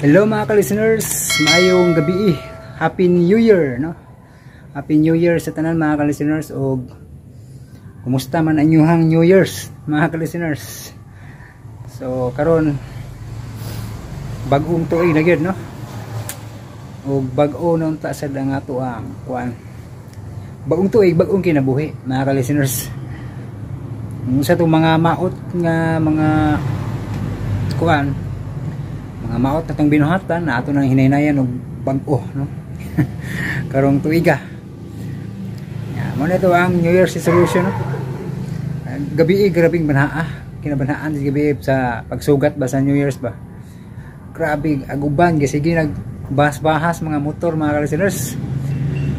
Hello mga ka-listeners, maayong gabi. Happy New Year, no? Happy New Year sa tanan mga ka-listeners. O kumusta man ang inyong New Year's mga ka-listeners? So karon bag-ong tuig na gyud, no? O bag-o na unta sad ang ato ang kuan. Bagong tuig, bagong kinabuhi mga ka-listeners. Sa itong mga maot nga mga kuan, mga maot na itong binuhatan na ato nang hinaynayan og bag-o, no? Karong tuiga. Mo na ito ang New Year's resolution, no? Gabi grabing banhaa, kinabanhaan sa gabi sa pagsugat ba sa New Year's ba. Grabe aguban sige nagbahas-bahas mga motor mga ka-listeners.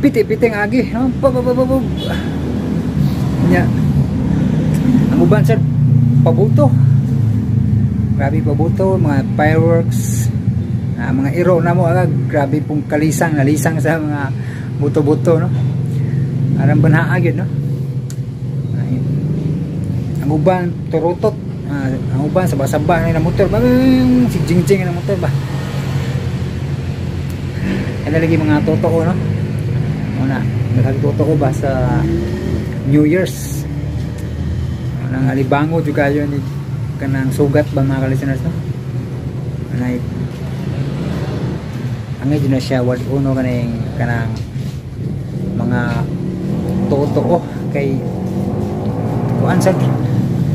Piti-piting agi, no? Nya. Ang uban sa pabuto. Grabe pabuto, mga fireworks, mga iro na mo agad. Grabe pong nalisang sa mga buto-buto, no? Arang banhaa gyud, no? Ang uban turutot, ang uban saba-saba na motor, si jing-jing na motor ba. Ada lagi mga totoo, no? Una, nagtotoo ba sa New Year's? Nang alibango juga yun ni kanang sugat ba mga ka-listeners, no? Anay angay din na siya wad uno kanang mga totoo kay kuan sa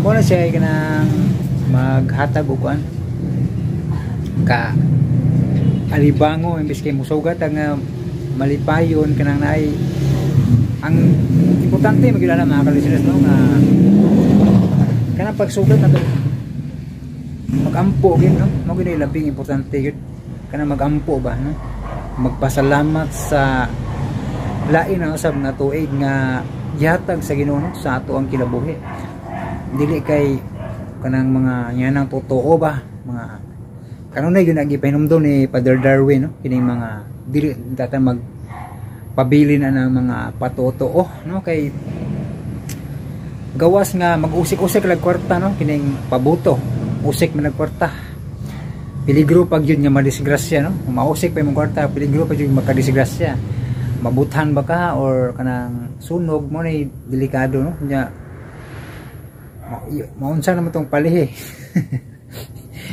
mo na siya kanang maghatag og kuan ka alibango imbis kay musugat ang malipayon kanang naay ang importante magilala mga ka-listeners, no, nga kanang pagsugat na to magampo gyud, no? Mo gyud labing importante gyud kanang magampo ba, no? Magpasalamat sa lain na usab nga tuig nga gihatag sa Ginoo, no? Sa ato ang kinabuhi. Dili kay kanang mga yanang totoo ba, mga kanunay gyud nagipahinumdom ni Father Darwin, no? Kining mga dili tata magpabili na ng mga patotoo, no? Kay gawas nga mag-usik-usik lag kwarta, no? Kining pabuto usik man nagkwarta, peligro pag yun nga madisgrasya, no? Mausik pa yung kwarta, peligro pag yun makadisgrasya, mabuthan ba ka or kanang sunog mo na delikado, no? Nya maunsa naman itong palihi.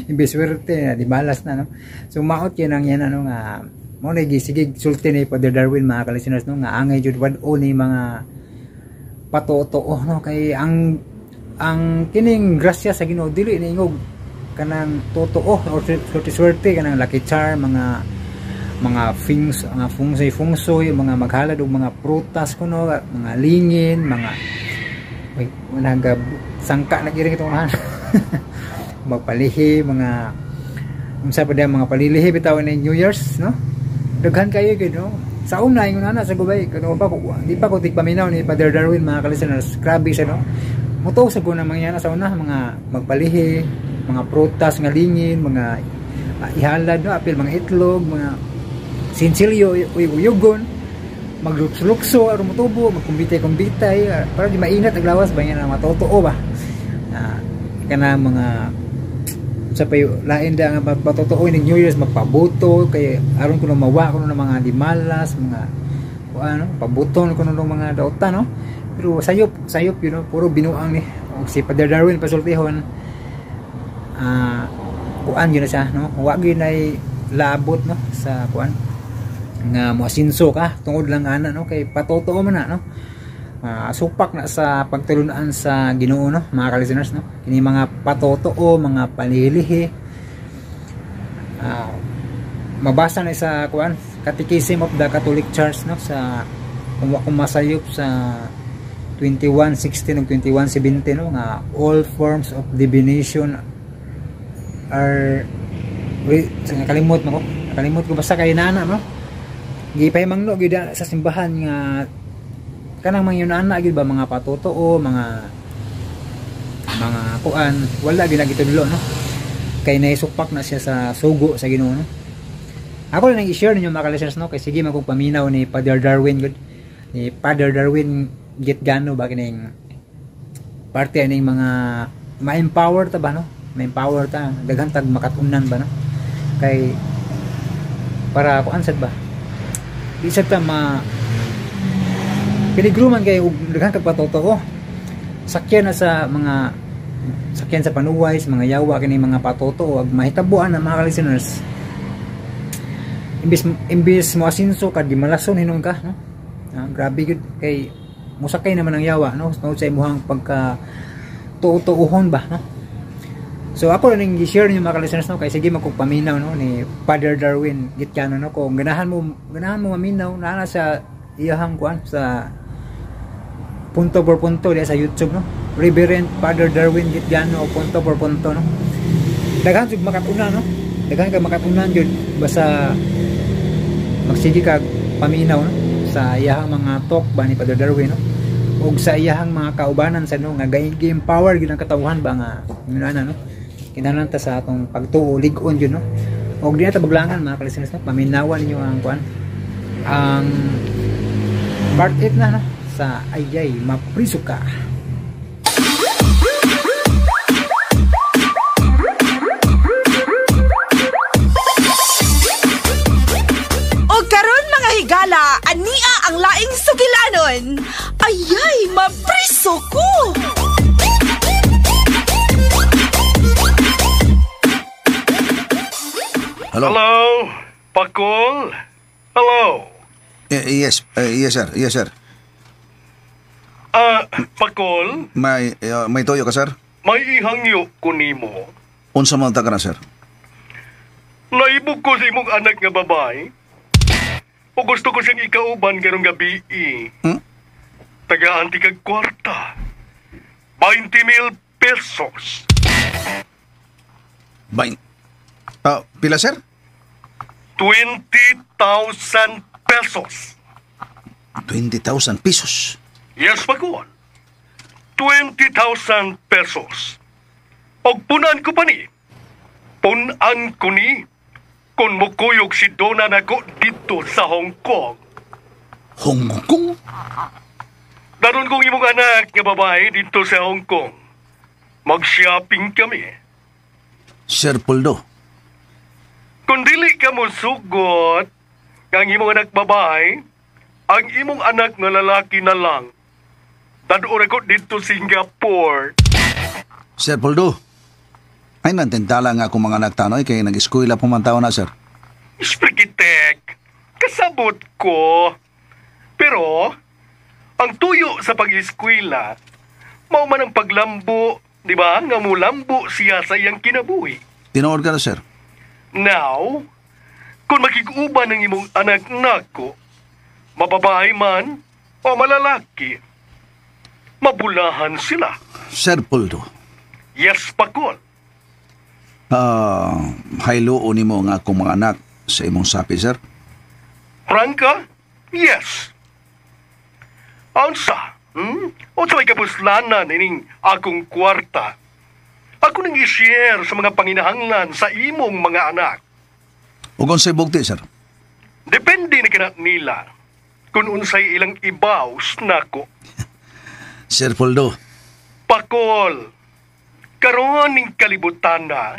Imbeswerte na di balas na, no? So maot yun ang yan, ano nga mo na gisigig sulti ni Father Darwin mga ka-listeners, no? Nga angay jud wad-o ni mga patotoo, no? Kay ang kining grasya sa Ginoo dili na ingog kanang totoo or swerte kanang lucky charm, mga fungsoy, mga maghalad og mga prutas kuno, mga lingin, mga managab sangka na giring itong han. Magpalihi, mga unsa pa diyan mga palilihi bitaw ni New Year's, no? Daghan kayo gid, no? Sa una ingon ana sa gubay kuno pa ko di pa ko tigpaminaw ni Father Darwin mga ka-listeners. Grabe siya, no? Muto sa guna mangyana sa una mga magpalihi, mga prutas nga lingin, mga ihalad, no? Apil mga itlog, mga sinsilyo, uyugon, maglukso aron motubo, magkumbitay para di mainat ang lawas ba yan mga totoo ba. Kana mga sa payo lain da nga patotoo ni New Year's magpabuto kay aron kuno mawa kuno ng mga dimalas, mga ano, pabuton kuno ng mga dauta, no? Pero sayop yun, no? Puro binuang ni si Father Darwin pasultihon kuan yun na siya, no? Huwag yun ay labot, no? Sa kuan nga moasinso ka tungod lang ana, no? Kay patotoo man na, no? Supak na sa pagtulunaan sa Ginoo, no? Mga ka-listeners, no? Kini mga patotoo, mga palilihi, mabasa na sa kuan Catechism of the Catholic Church, no? Sa kung masayop sa 21:16 ug 21:17, no? Nga all forms of divination are kalimot ko basta kay nana, no? Gipahimangno gyud sa simbahan nga kanang mga yunana gyud ba mga patotoo, mga kuan wala gyud nagitudlo, no? Kay naisupak na siya sa sugo sa Ginoo, no? Ako lang i-share ninyo mga ka-listeners, no? Kay sige magpaminaw ni Father Darwin good. Ni Father Darwin gitgano ba kining parte ning mga ma-empower ta ba, no? Ma-empower ta daghan tag makatunan ba, no? Kay para kuan sad ba di sad ta piligruman kay ug daghan kag patoto ko sakyan na sa mga sakyan sa panuway sa mga yawa kini mga patoto ug mahitabuan na mga listeners imbis mo asinso kad gimalason hinon ka no grabe gud kay musakay naman ang yawa no sa imuhang pagka tuutuhon ba no. So ako ning gi-share niyo mga listeners no kay sige magpaminaw no ni Father Darwin Gitcano no kung ganahan mo maminaw naa sa iyahang kuan sa punto por punto di sa YouTube no Reverend Father Darwin Gitcano punto por punto no daghan jud makatuna no daghan ka makatunan jud basta magsige kag paminaw no sa iyahang mga talk ba ni Father Darwin no ug sa iyahang mga kaubanan sa no nga game power gyud ang katawhan ba nga ano no kinahanglan ta sa atong pagtuo lig-on gyud no ug di ta baglangan mga listeners no paminawan niyo ang kuan ang part 8 na no sa Ayay Mapriso Ka. Higala, ania ang laing sugilanon. Ayay, mapriso ko! Hello? Hello? Pakol? Hello? Yes, sir. Yes, sir. Pakol? May toyo ka, sir? May ihangyo ko nimo. Unsa man ta ka na, sir? Naibog ko sa imong anak nga babae. O gusto ko siyang ikauban karong gabi. Tagaan ti kag kwarta. 20,000 pesos. Pila, sir? 20,000 pesos. 20,000 pesos. Yes, Pakol. 20,000 pesos. Og punan ko pa ni. Punan ko ni. Kung mukuyog si Dona nako dito sa Hong Kong. Hong Kong? Daron kong imong anak nga babae dito sa Hong Kong. Mag-shopping kami. Sir Poldo. Kung dili ka mo sugot, ang imong anak babae, ang imong anak nga lalaki na lang. Dador ako dito sa Singapore. Sir Poldo. Ay nantintala nga akong mga nagtanoy kay nag-eskwela pumantaw na, sir. Sprikitek, kasabot ko. Pero, ang tuyo sa pag-eskwela, mao man ang paglambo, di ba? Nga mulambo siya sa iyang kinabuhi. Tinood ka na, sir. Now, kung makikuban ng imong anak nako, mababae man o malalaki, mabulahan sila. Sir Poldo. Yes, Pakol. Hayloon ni mo nga akong mga anak sa imong sapi, sir? Franca? Yes. Ansa? O sa may kapuslanan ining akong kwarta. Ako nang i-share sa mga panginahanglan sa imong mga anak. O kung sa'y bugti, sir? Depende na kanat nila kung unsay ilang ibaws nako. Sir Poldo. Pakol, karon ning kalibutan na,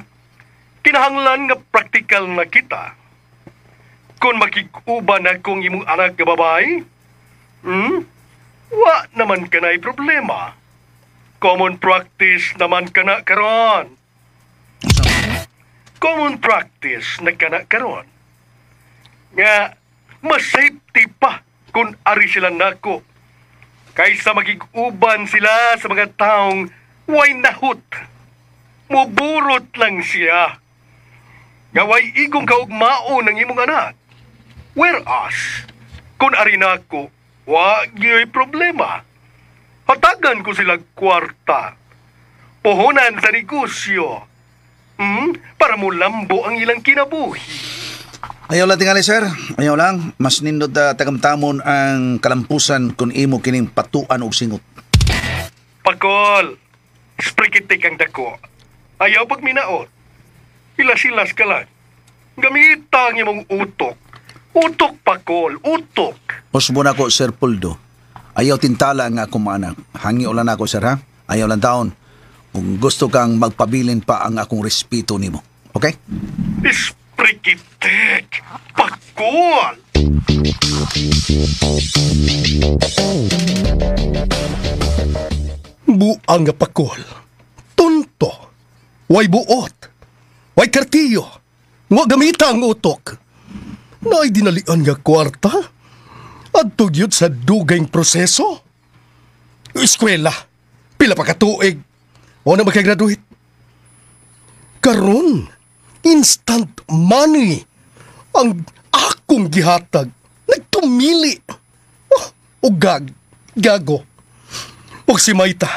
kinahanglan nga praktikal na kita. Kung makikuban akong imong anak nga babae, wa naman ka na'y problema. Common practice naman ka na karon. Common practice na ka na karon. Nga, mas safety pa kung ari sila nako. Kaysa magiguban sila sa mga taong way nahut. Muburot lang siya. Gaway igong kaugmao ng imong anak. Whereas, kung ari nako, wag yo'y problema. Hatagan ko sila kwarta. Puhunan sa negosyo. Para mo lambo ang ilang kinabuhi. Ayaw lang tingali, sir. Ayaw lang. Mas nindot na tagamtamon ang kalampusan kung imo kining patuan o singot. Pakol, sprikitik ang dako. Ayaw pag minaot. Ilas-ilas ka lang. Gamita ang imong utok. Utok, Pakol. Utok. Usbo na ko, Sir Poldo. Ayaw tintala nga akong mga anak. Hangi ulan ako, sir, ha? Ayaw lang taon. Kung gusto kang magpabilin pa ang akong respeto nimo. Okay? Rikitek, pakol! Buang nga pakol. Tunto. Way buot. Way kartiyo. Nga gamita ang utok. Naay dinalian nga kwarta. At tugyot sa dugayng proseso. Eskwela. Pila pa katuig. O na makagraduate. Karon, instant money ang akong gihatag. Nagtumili. O gago. O si Maita.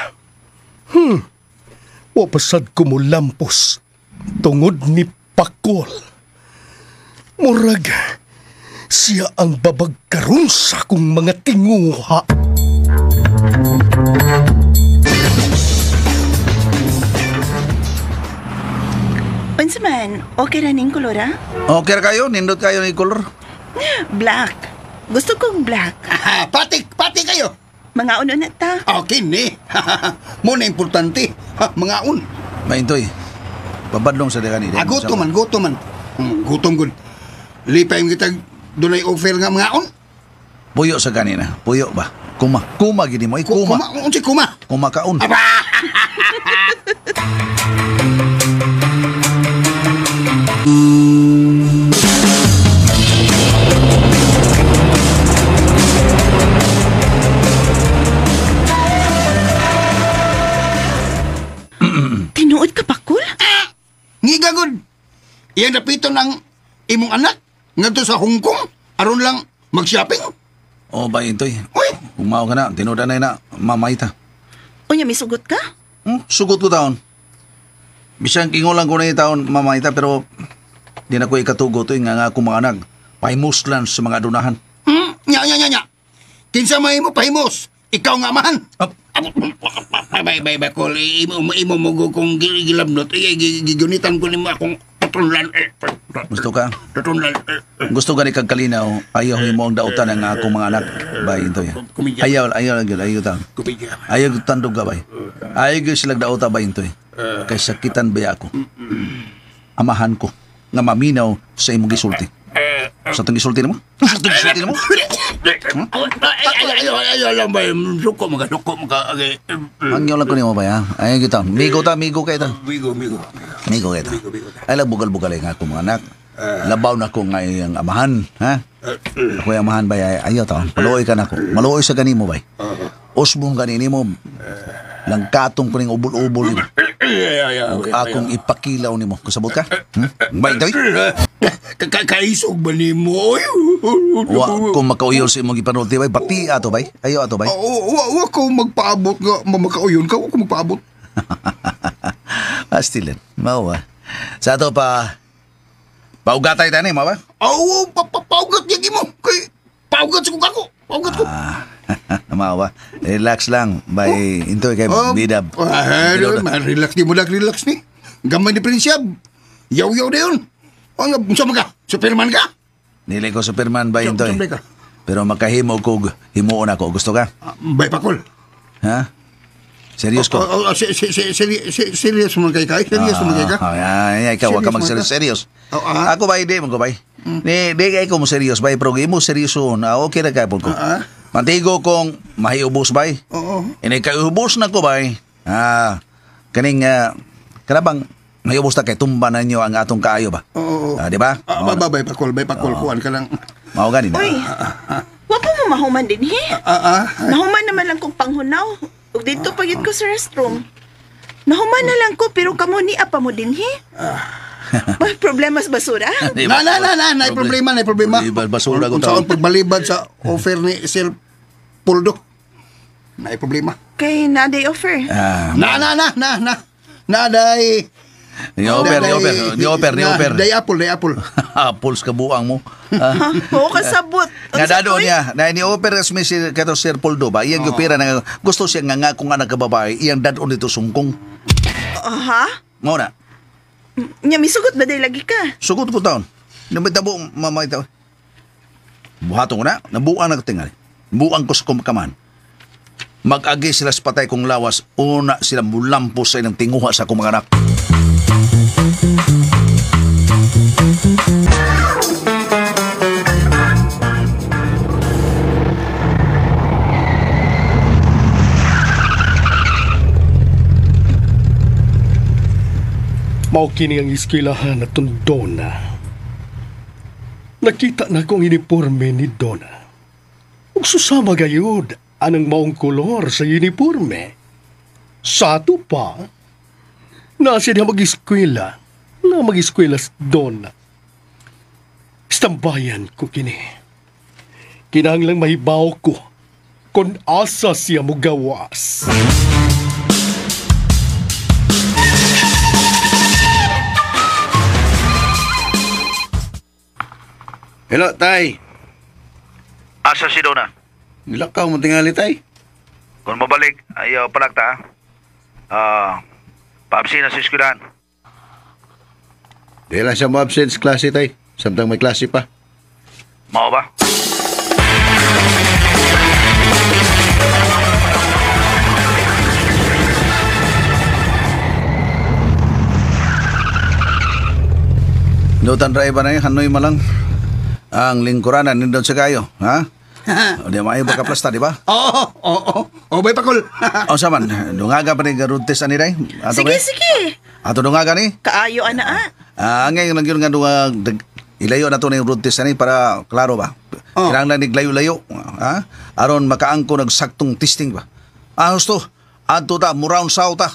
Wapasad ko mo lampos. Tungod ni Pakol. Murag, siya ang babagkaroon sa akong mga tinguha. Unsa man, okay na ning kolor, ha? Okay ra kayo? Nindot kayo ni color? Black. Gusto kong black. Pati kayo. Mga uno na ta. Okay ni. Muna importante. Mga un. Maintoy, babadlong sa dekani. Gutom man. Gutom gud. Lipay yung kita dunay offer nga mga un. Puyo sa kanina. Puyo ba? Kuma gini mo. Kuma. Unsi kuma. Kuma kaun. Aba! Tinuod ka, Pakol? Ngigagod. Iyan napito ng imong anak ngadto sa Hong Kong aron lang mag-shopping. O ba intoy? Uy, Umao ka na. Tinuda na na Mamayta. Unya, may sugot ka? Sugot ko taon. Bisang kingo lang ko na yung taon Mamayta pero di na ko ikatugo to nga akong mga anak. Pahimuslan sa mga adunahan. nya. Kinsa may mo pahimos? Ikaw nga man. Up. Bay, kol. Imo mo kung gilabnot. Gigunitan ko nimo akong tatunlan. Gusto ka? Tatunlan. Gusto ka ni kagkalinaw. Ayaw mo ang dautan ng akong mga anak. Bay intoy. Ayaw taon. Kupigya. Ayaw tandog ka bay. Ayaw sila dauta bay intoy. Kay sakitan bay ako. Amahan ko nga maminaw sa imong gisulti. Sa itong gisulti mo? Sa itong gisulti mo? Ayaw lang ba? Suko mga. Angyaw lang ko ni mo ba ya? Ayaw kita. Migo kayo ta. Migo kayo ta. Ay lang bugal-bugal nga akong mga anak. Labaw na ko nga yung amahan. Ha? Ako yung amahan ba? Ayaw ta. Maluoy ka na ko. Maluoy sa ganimo ba? Osbong ganini mo. Langkatong ko ning ubol-ubol nimo. Akong ipakilaw nimo. Kasabot ka? Ba ito? Kaisog ba ni mo? Wa kung makauyon sa imong gipanulti bay, bati ato bay. Ayo ato bay. Wa ko magpaabot nga makauyon ka. Wa ko magpaabot. Astilan. Mao ba? Sa ato pa paugatay tani mo ba? Paugat yagi mo. Kay paugat sa ko. Paugat ko. Mao ba? Relax lang bay. Intoy kay bidab. Relax di mo lang relax ni. Gamay ni Prinsyab. Yaw-yaw na yun. Unsa man ka? Superman ka? Nili ko Superman bay intoy. Siyempre ka. Pero makahimo ko himuon ako. Gusto ka? Bay Pakol. Ha? Serious ko? Serious mo kay kay? Serious mo kay ka? Ikaw wag ka mag-serious. Ako ba hindi mo ko bay? Di kay ko mo serious bay pero imo seryoso na okay ra kay po ko. Mantigo kong mahiubos bay. Oo. Ini kay ubos na ko bay. Kaning kanabang mahiubos ta kay tumba na nyo ang atong kaayo ba? Oo. Di ba? Bay Pakol kuan ka lang. Mao gani na. Uy, wa pa mo mahuman din, he? Nahuman naman lang kong panghunaw. Ug dito pagit ko sa restroom. Nahuman na lang ko, pero kamo ni apa mo din, he? May problema sa basura? Na problema. Basura ko Saan pagbalibad sa offer ni Sir Poldo? Na problema. Kay naday offer. Naday. Ni offer. Day apple. Apples ka buang mo. Oo, kasabot. Nga dado niya, na ni-offer mi si kato Sir Poldo ba, iyang gupira na gusto siya nga kung anak ka babae, iyang dadon dito sungkong. Ha? Mao na. Nya, misugot ba day lagi ka? Sugot ko taon. Namitabo mamay taon. Buhato ko na, nabuang nagtingal. Buang ko sa kumakaman. Mag-agi sila sa patay kong lawas, una sila mulampos sa ilang tinguha sa kumang anak. mao kini ang eskwelahan atong Donna. Nakita na kong uniforme ni Donna. Ug susama gayud anang maong kolor sa uniforme. Sa ato pa, nasa niya mag-eskwela na mag-eskwela sa Donna. Istambayan ko kini. Kinahanglang mahibaw ko kung asa siya mo gawas. Hello, tay. Asa si Donna? Ilakaw mo tingali, tay. Kung mabalik, ayaw palagta. Paabsi na sa eskwelahan. Di lang siya mo-absent sa klase, tay. Samtang may klase pa. Mao ba? Dutan driver na yun, Hanoy malang. Ang lingkuranan, nindot sa kayo, ha? O di maayo pagkaplasta, di ba? Oo. O, bay pakol. O saman, dungaga pa ni garuntes ani day? Sige. Ato dungaga ni? Kaayo, ana. Ngayon lang yun nga ilayo na to ni runtes ani para klaro ba? Kailangan ni layo-layo, ha? Aron makaangko nagsaktong testing ba? Gusto, ato ta, muraon sao ta.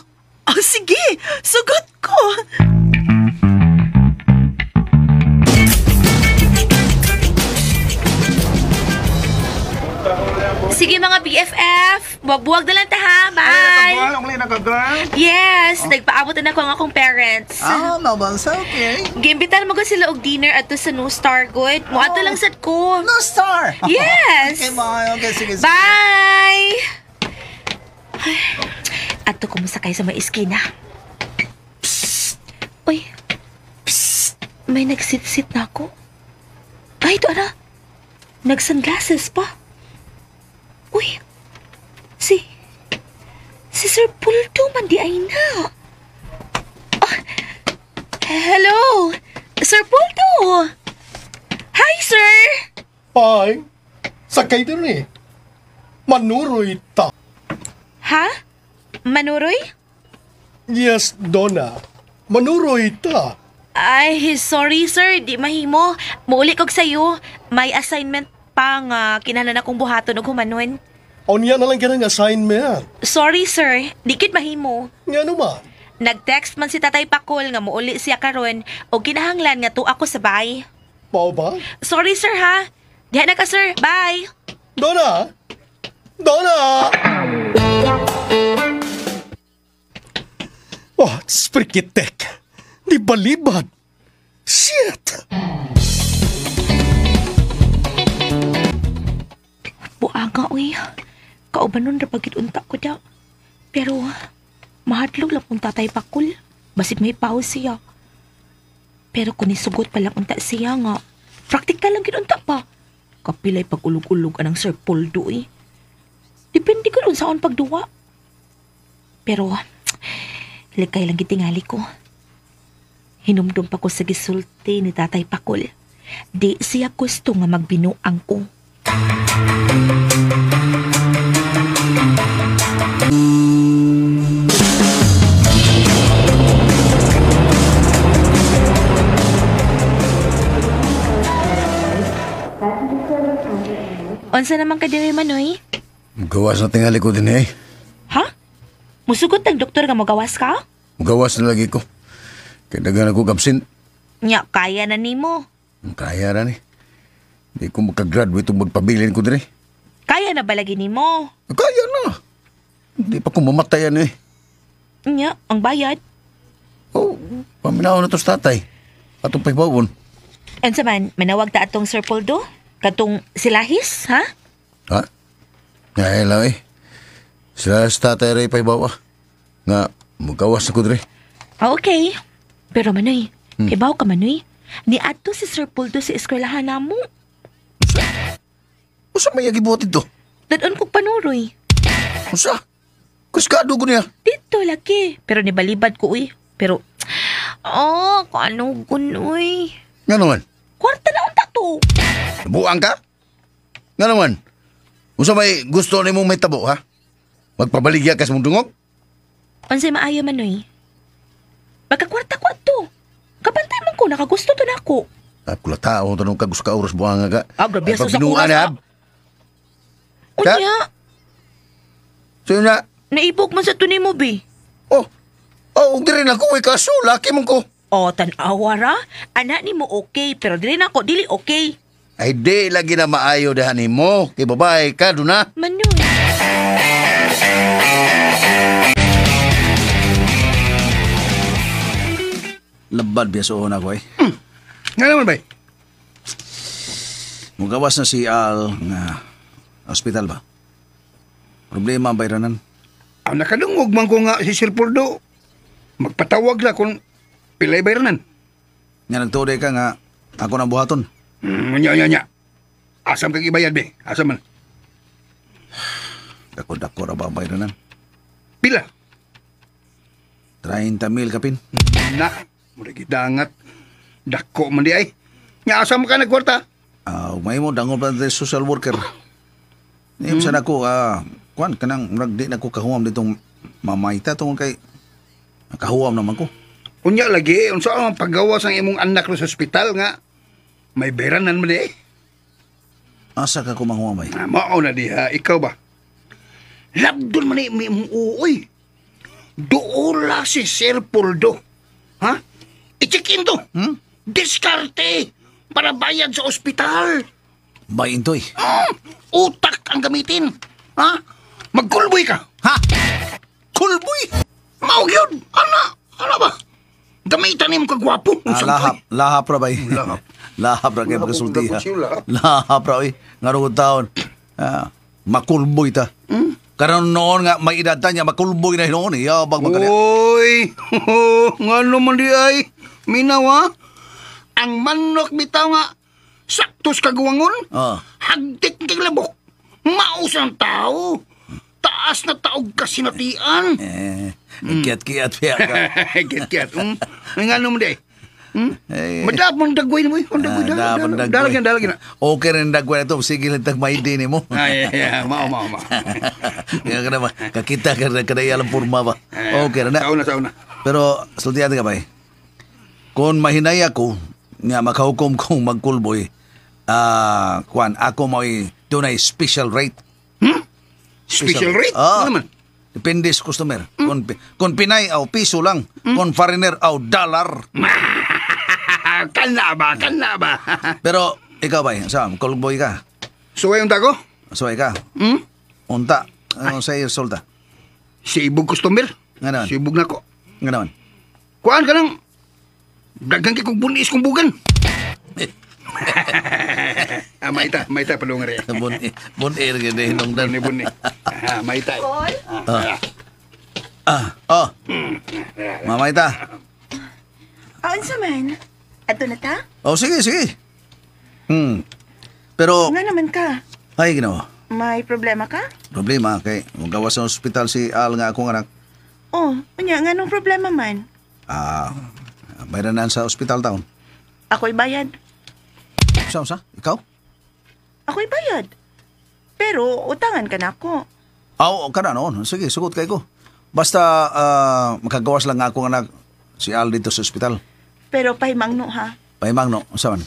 Sige. Sugot ko. Sige mga BFF, buwag-buwag na lang ta ha. Bye! Yes, nagpaabot na ako ang akong parents. Nabansa, okay. Giimbitan mo ko sila og dinner ato sa New Star Good. Muadto lang sad ko. No star! Yes! Okay, sige. Bye! Ay, ato ko musakay sa may iskina. Psst! Uy, psst! May nagsit-sit na ako. Ay, ito ana. Nag-sunglasses pa. Uy, si Sir Pulto man di ay na. Hello, Sir Pulto. Hi, sir. Ay, sakay din eh. Manuroy ta. Ha? Manuroy? Yes, Donna. Manuroy ta. Ay, sorry, sir. Di mahimo. Muuli kog sayo. May assignment pa nga kinahanglan akong buhaton og humanon. Unya na lang kanang assignment. Sorry, sir. Dikit mahimo. Nga naman. Nag-text man si Tatay Pakol nga muuli siya karon o kinahanglan nga to ako sa bay. Mao ba? Sorry, sir, ha? Diha na ka, sir. Bye! Donna! Donna! Oh, sprikitek. Di balibad. Shit! Buanga, uy. Kauban nun rapagit unta ko daw. Pero, mahadlog lang kung Tatay Pakol. Basit may pause siya. Pero kung isugot pa lang unta siya nga, praktikal lang ginunta pa. Kapilay pag-ulog-ulog anang Sir Poldo eh. Depende ko nun saan pagduwa. Pero, ligay lang gitingali ko. Hinumdum pa ko sa gisulti ni Tatay Pakol. Di siya gusto nga magbinuang ko. Unsa naman ka diri Manoy? Gawas na tingali ko din eh. Ha? Musugot ang doktor nga magawas ka? Gawas na lagi ko. Kaya dagan ako absent. Nya, kaya na nimo. Kaya na ni. Di ko makagraduate o magpabilin ko din eh. Kaya na ba lagi nimo? Kaya na. Hindi pa ko mamatayan eh. Nya, ang bayad. Oh, paminaw na to sa tatay. Atong paibawon. Unsa man, manawag ta atong Sir Poldo? Katong silahis, ha? Ha? Ngayon lang eh. Sila sa tatay rin paibawa. Nga, magawas ako din eh. Okay. Pero Manoy, ibaw ka Manoy. Ni ato si Sir Poldo sa eskwelahan namo. Usa may agibutin to? Dadon kong panuroy. Usa? Kuskado ko niya. Dito laki. Pero nibalibad ko uy. Pero, kano uy. Nga naman? Kwarta na unta to. Buang ka? Nga naman? Usa may gusto ni mong may tabo, ha? Magpabaligya ka sa mong dungog? Unsay maayo Manoy? Magkakwarta ko ato. Kabantay man ko, nakagusto to na ako. Kula tao, tanong ka gusto ka oras buhanga ka. Grabe Ay, sa pagbinuan, kuras, Ab. Unya, So na, naibog man sa tunay mo, bi. di rin ako, kaso, laki mong ko. O, tanawa ra. Anak ni mo okay, pero dili na ako, dili okay. Ay, di lagi na maayo dahan mo. Kay babae ka, doon na. Manoy. Labad biya soon ako eh. Nga naman ba? Mugawas na si Al nga hospital ba? Problema ang bayranan. Ang nakadungog man ko nga si Sir Purdo. Magpatawag la kung pilay bayranan. Nga nagtuloy ka nga ako na buhaton. Nya. Asam kag ibayad be. Asam man. Dako-dako ra ba ang bayranan? Pila? 30,000 kapin. Na. Mula gidangat. Dako man di ay. Nya asam ka nagkwarta. May mo dangol pa tayo social worker. Niyam sa nako, kuan kanang murag di na ko kahuam ditong mamayta tungkol kay kahuam naman ko. Unya lagi, unsa ang paggawas ang imong anak sa ospital nga may bayranan man di ay. Asa ka ko mahuam bay? Mao na diha, ikaw ba? Labdon man ni imong uoy. Duola si Sir Purdo. Ha? I-check-in to. Diskarte para bayad sa ospital. Bay intoy. Utak ang gamitin. Ha? Magkulboy ka. Ha? Kulboy? Mao gyud. Ana ba? Gamitan nimo ka gwapo. Lahap ra bay. Lahap ra kay pagkasultiha. Lahap ra oy. Ngarugod taon. Makulboy ta. Karon noon nga may edad ta niya makulboy na noon eh. Yabang magkanya. Oy, ngano man di ay? Minawa, ang manok bitaw nga saktos kaguwangon. Hagdik kay labok. Maus ang tao. Taas na taog kasinatian. Kiat-kiat piya ka. Kiat-kiat. Ngano man di ay? Madap mong dagway mo. Dalagyan na. Okay rin dagway na ito. Sige lang tag may din mo. Mao. Kaya ka naman. Kakita ka na kanay alam porma ba. Okay na. Sauna. Pero sultihan ka ba eh. Kung mahinay ako, nga makahukom kong magkulboy, kuan, ako may doon ay special rate. Special rate? Ano naman? Depende sa customer. Kung Pinay aw piso lang, kung foreigner aw dollar. Kana ba? Pero ikaw ba, saan? Kulboy ka? Suway unta ko? Suway ka? Unta? Ano sa'yo solta? Sibog customer? Nga naman? Sibog na ko. Nga naman? Kuhaan ka lang. Dagang kong bunis kong bugan. Maita palungan rin. Bunir ka din nung dan. Buni. Maita. Mamayta. Unsa man? Ato na ta? Sige. Pero, Nga naman ka. ay ginawa. May problema ka? Problema kay magawa sa ospital si Al nga akong anak. Unya, nga nung problema man? Bayranan sa ospital taon. Ako'y bayad. Sa? Ikaw? Ako'y bayad. Pero, utangan ka na ako. Ka na noon. Sige, sugot kay ko. Basta makagawas lang nga akong anak si Al dito sa ospital. Pero pahimangno ha. Pahimangno, saan?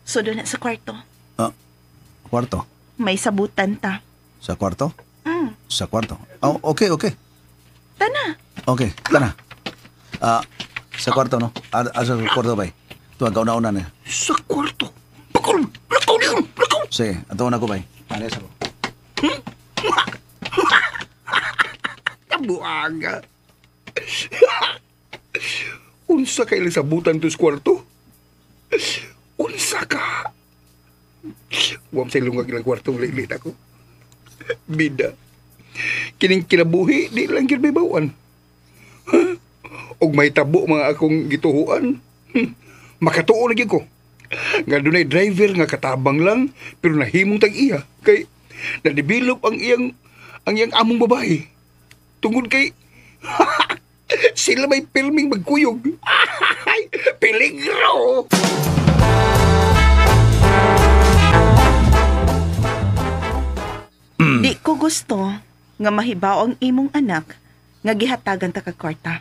So, doon na sa kwarto. Kwarto? May sabutan ta. Sa kwarto? Sa kwarto. Okay. Tana. Okay, tana. Sa kwarto, no? Sa kwarto ba? Tuwag ka una-una na. Sa kwarto? Lakaw niyo! Sige, ato na ko ba? Alis ako. Buaga. Unsa kay lang sabutan to sa kwarto? Unsa ka? Huwag sa ilong ilang kwartong lilit ako. Bida. Kining kinabuhi, di lang yun may bawan. Og may tabo mga akong gituhuan. Makatuo lagi ko. Nga dunay driver nga katabang lang, pero nahimong tag-iya. Kay na-develop ang iyang among babae. Tungod kay sila may filming magkuyog. Peligro! Di ko gusto nga mahibaw ang imong anak nga gihatagan ta kag kwarta.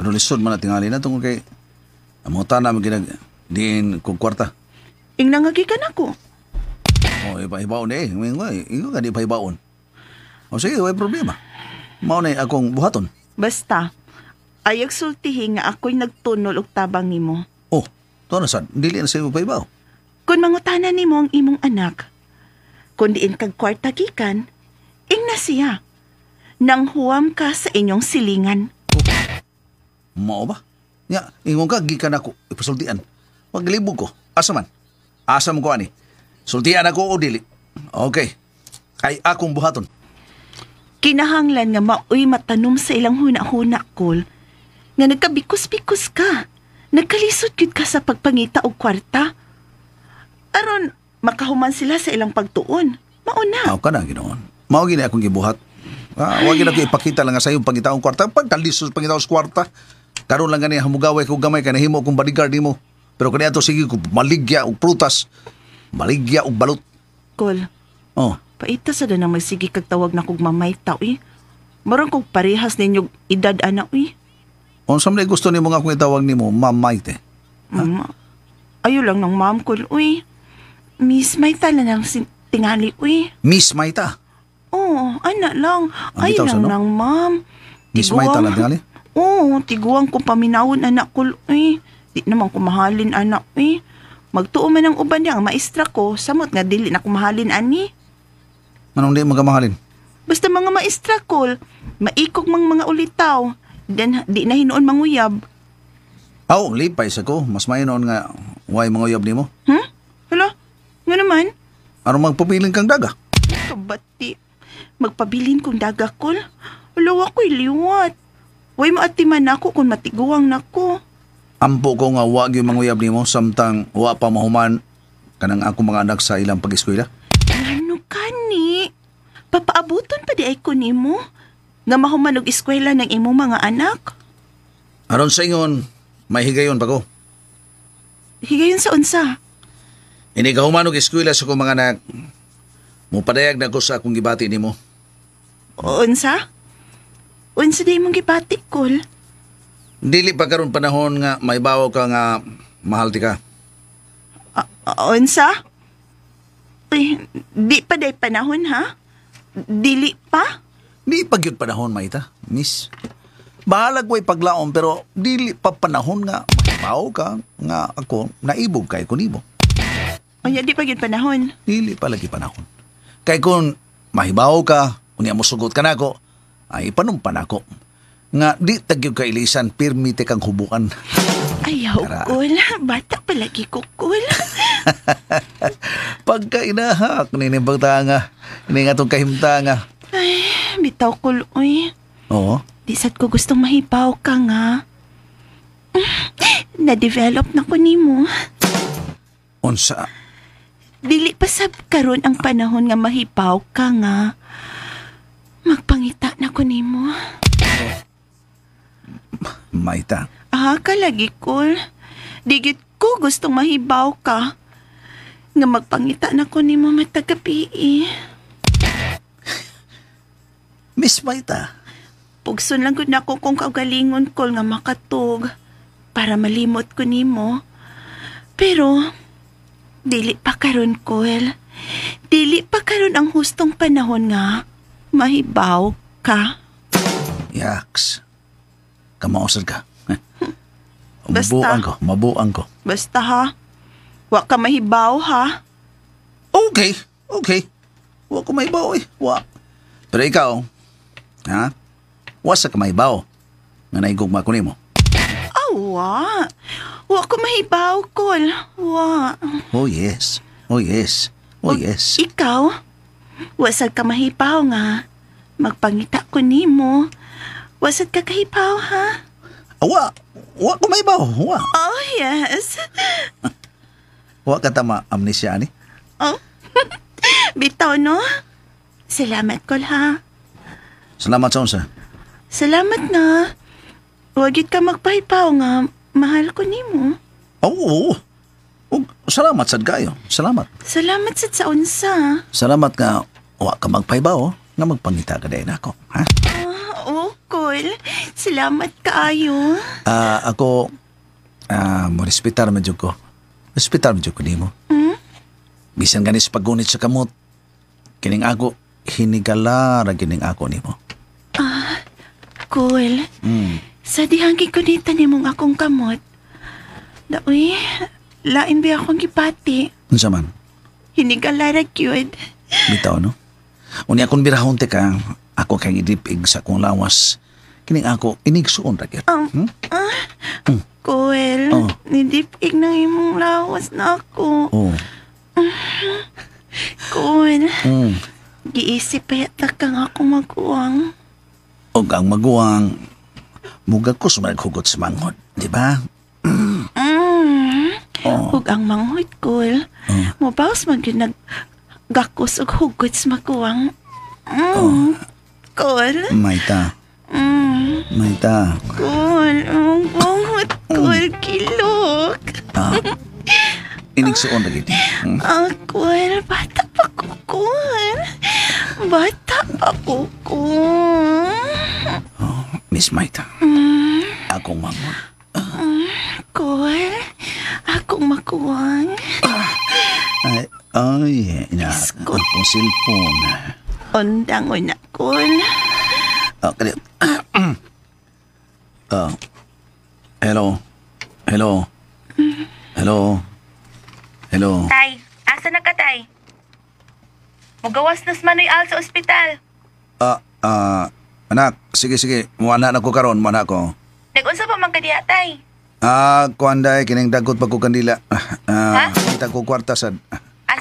Pero lisod man na tingali na tungkol kay amuta namin ginag diin kong kwarta. Ing nangagikan ako. O, ipahibaon eh. Ikaw ka di ipahibaon. O sige, may problema. Mao na akong buhaton. Basta, ayag sultihi nga ako'y nagtunol og tabang nimo. Oh, to na sad. Dili na sa'yo ipahibaw. Kung mangutanan nimo ang imong anak, kung diin kag kwarta gikan, ing na siya. Nang huwam ka sa inyong silingan. Mao ba? Nga, ingon ka, gikan ako ipasultian. Maglibog ko. Asa man? Asa mo ko ani? Sultian ako o dili? Okay. Ay akong buhaton. Kinahanglan nga maoy matanom sa ilang huna-huna, Kol. Nga nagkabikos-bikos ka. Nagkalisod gid ka sa pagpangita og kwarta. Aron, makahuman sila sa ilang pagtuon. Mauna. Mao ka na, ginoon. Mao gini akong gibuhat. Huwag gina ko ipakita lang nga sa'yo pangita akong kwarta. Pagkalisod pangita akong kwarta. Karoon lang gani hamugaway ko gamay ka nahimo akong bodyguard mo. Pero kaniya to sige ko maligya og prutas. Maligya og balot. Kol, Oh, paita sa na magsige kag tawag na kog mamay tao eh. Marang kog parehas ninyong edad anak eh. unsa man gusto nimo nga akong itawag nimo, Ma'am Maite? Ayo lang ng ma'am Kol, uy. Miss Maita na lang tingali, uy. Miss Maita. Oo, anak lang. Ang Ay bitaw sa lang no? ng ma'am. Miss Maita lang tingali? Oo, tiguang kong paminawon anak Kol, uy. Di naman ko mahalin anak, uy. Magtuo man ang uban niya, ang maestra ko, samot nga dili na ko mahalin ani. Anong di magamahalin? Basta mga maestra Kol, maikog mang mga ulitaw. Then di na hinoon manguyab. Aw, lipay sa ko. Mas mayon nga way mga uyab nimo. Hala, nga naman. Aron magpabiling kang daga. Kabati. Magpabilin kong daga, Kol. Ulaw ako'y liwat. Way maatiman ako kung matiguang nako. Ampo ko nga wag yung mga uyab nimo samtang wa pa mahuman kanang ako mga anak sa ilang pag-eskwela. Ano kani? Papaabuton pa di ay ko nimo? Nga mahuman og eskwela ng imong mga anak? Aron sa ingon, may higayon pa ko. Higayon sa unsa? Ini kahuman og eskwela sa kong mga anak. Mupadayag na ko sa akong gibati nimo. Unsa? Unsa di mong gibati, Kol? Dili pa karon panahon nga may bawo ka nga mahal ti ka. Unsa? Uy, di pa day panahon, ha? Dili pa? Di pa gyud panahon, Maita, miss. Bahalag way paglaom pero dili pa panahon nga may bawo ka nga ako naibog kay ko nimo. Unya, di pa gyud panahon. Dili pa lagi panahon. Kay kung mahibaw ka, unya mo sugot ka nako, ay panumpan ako. Nga di tagyog ka ilisan, pirmite kang hubukan. Ayaw, Tara. Kol. Bata palagi ko, Kol. Pagka inahak, ninimbang tanga, ini nga itong kahimtanga. Ay, bitaw, Kol, uy. Oo. Di sad ko gustong mahibaw ka nga. Na-develop na ko nimo. Unsa? Dili pa sab karon ang panahon nga mahibaw ka nga. Magpangita na ko nimo. Maita. Kalagi, Kol. Digit ko gustong mahibaw ka. Nga magpangita na ko nimo matagabi. Miss Maita. Pugson lang gud nako kung kaugalingon, Kol, nga makatug para malimot ko nimo. Pero dili pa karon, Kol. Dili pa karon ang hustong panahon nga mahibaw ka. Yaks. Kamausad ka. Basta. Mabuang ko. Basta ha. Wa ka mahibaw ha. Okay. Wa ko mahibaw eh. Wa. Pero ikaw, ha? Wa sa ka mahibaw. Nga naigugma ko nimo. Wa. Wa ko mahibaw, Kol. Wa. Oh yes. Ikaw? Wasad ka mahibaw nga. Magpangita ko nimo. Wasad ka kahibaw ha. Wa ko mahibaw. Wa. Oh, yes. Wa ka tama amnesia ni. Oh. Bitaw, no? Salamat, Kol, ha? Salamat sa unsa. Salamat na. Wagit ka magpahipaw nga. Mahal ko nimo. Oo. Salamat sad kayo. Salamat. Salamat sa unsa. Salamat nga wa ka magpaybaw nga magpangita ka dayon ako, ha? Oh, Kol. Cole. Salamat kaayo. Ako, mo respetar medyo ko. Respetar medyo ko nimo. Bisan ganis pagunit sa kamot. Kining ako, hinigala ra kining ako nimo. Cole. Sa dihanggi ko nita nimong akong kamot. Daoy, lain ba akong gipati? Unsa man? Hinigalara gyud. Bitaw no. Unya akong birahon te ka, ako kay idipig sa akong lawas. Kining ako inigsuon ra gyud. Cole, nidipig na imong lawas na ako. Oh. Cole, giisip pa yata kang akong maguwang. Og ang maguwang mugag ko sumaghugot sa manghod, di ba? Ug ang manghod, Cole. Mabawas man yun naggakos og hugot sa maguwang. Cole. Maita. Maita. Cole, ang manghod, Cole, kilok. Inigsuon ra gyud. Cole, bata pa ko, Cole. Bata pa ko, Cole. Miss Maita. Akong manghod. Cole, akong makuwang. Ay, akong cellphone. Ondangon na, Cole. Kali. Hello. Hello. Hello. Hello. Tay, asa na ka, tay? Mugawas nas manoy al sa ospital. Anak, sige. Muana na ko karon, muana ko. Nag-unsa pa man kadiya, tay? Kuanday, kining dagot pa ko kandila. Kita ko kwarta sad.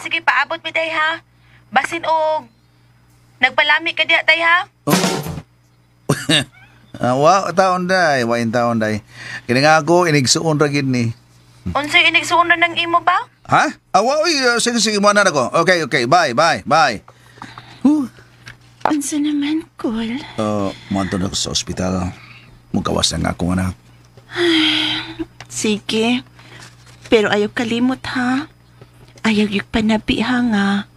Sige, paabot mi, tay, ha? Basin og nagpalami kadiya, tay, ha? Taon day. Kining ako, inigsuon ra gid ni. Unsay inigsuon na ng imo ba? Ha? Sige, muana na ko. Okay, bye. Unsa naman, Cole? Muanto na ko sa ospital. Mugawas na nga akong anak. Sige. Pero ayaw kalimot, ha? Ayaw yung panabi, ha, nga.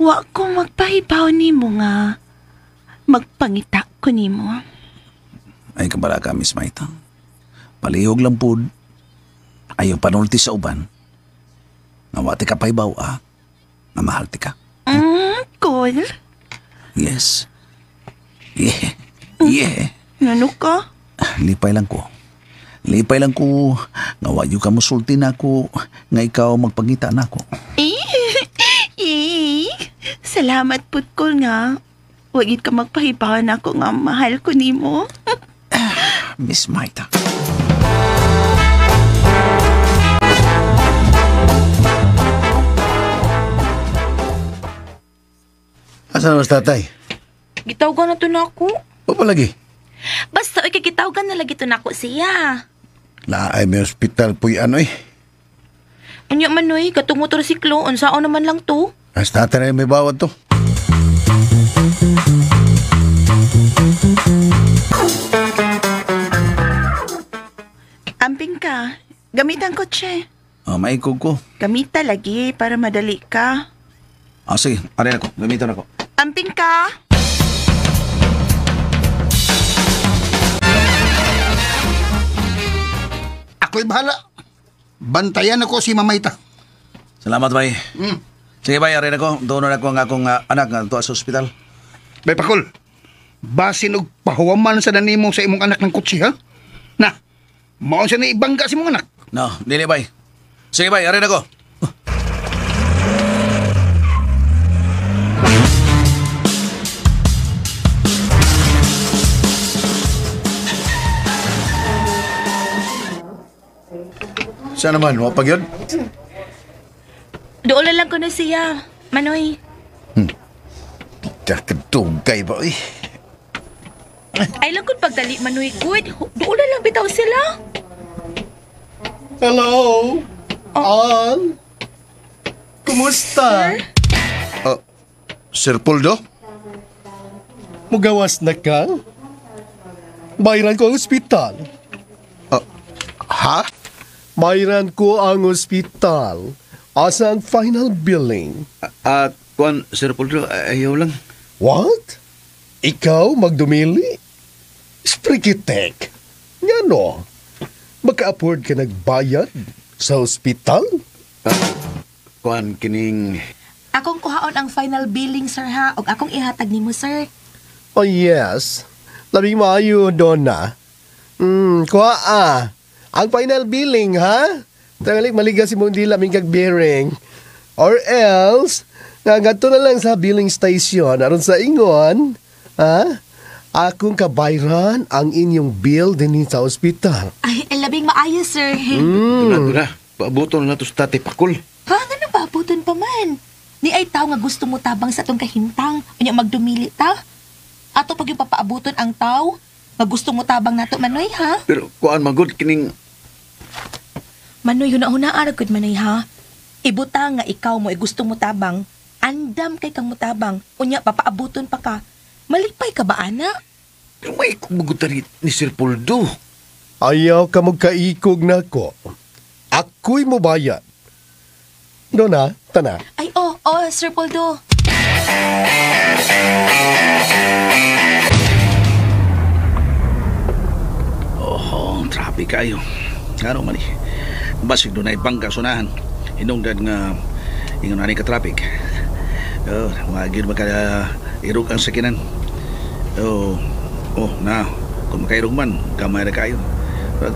Wa ko magpahibaw ni mo, nga. Magpangita ko ni mo. Ay kabala ka, Miss Maita. Palihog lang po. Ayaw panulti sa uban. Nawati ka pahibaw, na mahal ti ka. Cole? Yes. Yeah. Nano ka? Lipay lang ko. Nawayo ka musulti na ako nga ikaw magpangita na ako. Salamat put ko nga. Wagit ka magpahibawan ako nga mahal ko ni mo. Miss Maita. Asan mas tatay? Gitawgan na to na ako. O palagi? Basta, kikitawgan na lagi to na ako siya. Laay may hospital po yan, oy. Anya man, oy, katong motorsiklo, unsaon naman lang to. As tatay may bawat to. Amping ka. Gamitan kotse. Maikog ko. Gamita lagi para madali ka. Sige, arin ako. Gamitan ako. Amping ka. Ako'y bahala. Bantayan ako si Mamayta. Salamat, bay. Sige, bay, arin ako. Doon na ako ang akong anak nga tuwa sa ospital. Bay Pakol, basin og pahuwaman sa nanimo sa imong anak ng kutsi, ha? Na, maon siya na ibangga sa imong anak. No, dili, bay. Sige, bay, arin ako. Saan naman? Wapag yun? Doon lang ko na siya, Manoy. Kakadugay ba, oy? Ay lang kung pagdali, Manoy. Good. Doon lang bitaw sila. Hello? Al? Kumusta? Sir Poldo? Mugawas na ka? Bayaran ko ang ospital. Ha? Bayaran ko ang ospital. Asa ang final billing? Kuan, Sir Poldo, ayaw lang. What? Ikaw magdumili? Sprikitek. Nga no, maka-afford ka nagbayad sa ospital? Kuan kining... Akong kuhaon ang final billing, sir, ha? O akong ihatag nimo, sir. Oh yes, labing maayo, Donna. Kuha ang final billing, ha? Tangalik maliga si mong dila ming kag-bearing. Or else, ngagadto na lang sa billing station aron sa ingon, ha? Akong kabayran ang inyong bill din sa ospital. Ay, labing maayo, sir. Tuna, paabuton na to sa Tatay Pakul. Ha? Nga na paabuton pa man? Ni ay tao nga gusto mo tabang sa atong kahintang. Unya magdumili ta. Ato pag yung papaabuton ang tao, nga gusto mo tabang nato, Manoy, ha? Pero kuan magud kining... Manoy, huna-hunaan agad, Manoy, ha? Ibuta nga ikaw mo ay gusto mo tabang, andam kay kang mutabang, unya papaabuton pa ka. Malipay ka ba, ana? Pero may kumagutan ni Sir Poldo. Ayaw ka magkaikog na ko. Ako'y mobayad. Donna, tana. Ay, Sir Poldo. Traffic kayo. Ano man basig doon ay bangga sunahan. Hinungdan nga ingon na ka traffic. Magiging maka-irog ang sakinan. Na, kung makairog man, gamay na kayo.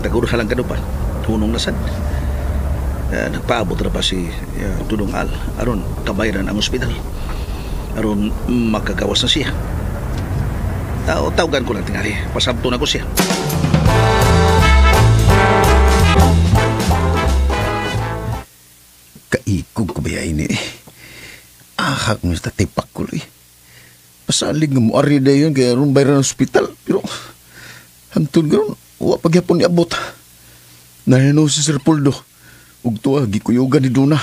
Taguro halang ka doon pa. Tunong nasad. Nagpaabot na pa si Tudong Al. Aron, kabayaran ang ospital. Aron, makagawas na siya. Tawagan ko lang tingali. Pasabto na ko siya. Kaikog ko ba yan Ahak mo sa Tatay Pakul Pasalig nga mo ari na yun kaya ron bayran ng ospital. Pero hantun ka ron, huwag pagyapon ni abot. Nananaw si Sir Poldo. Ug tuwa, gikuyugan ni Duna.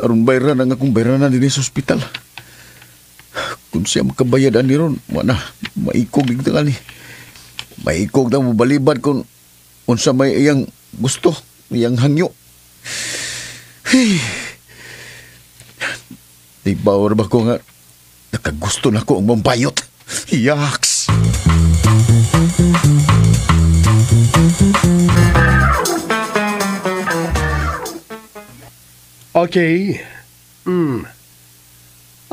Aron bayran ang akong bayranan din sa ospital. Kung siya makabayadan ni ron, wala, maikog igda ni. Maikog na mo balibad kung unsa may iyang gusto, iyang hangyo. Hey. Di bawar ba ko nga nakagusto na ko ang mambayot. Yaks! Okay.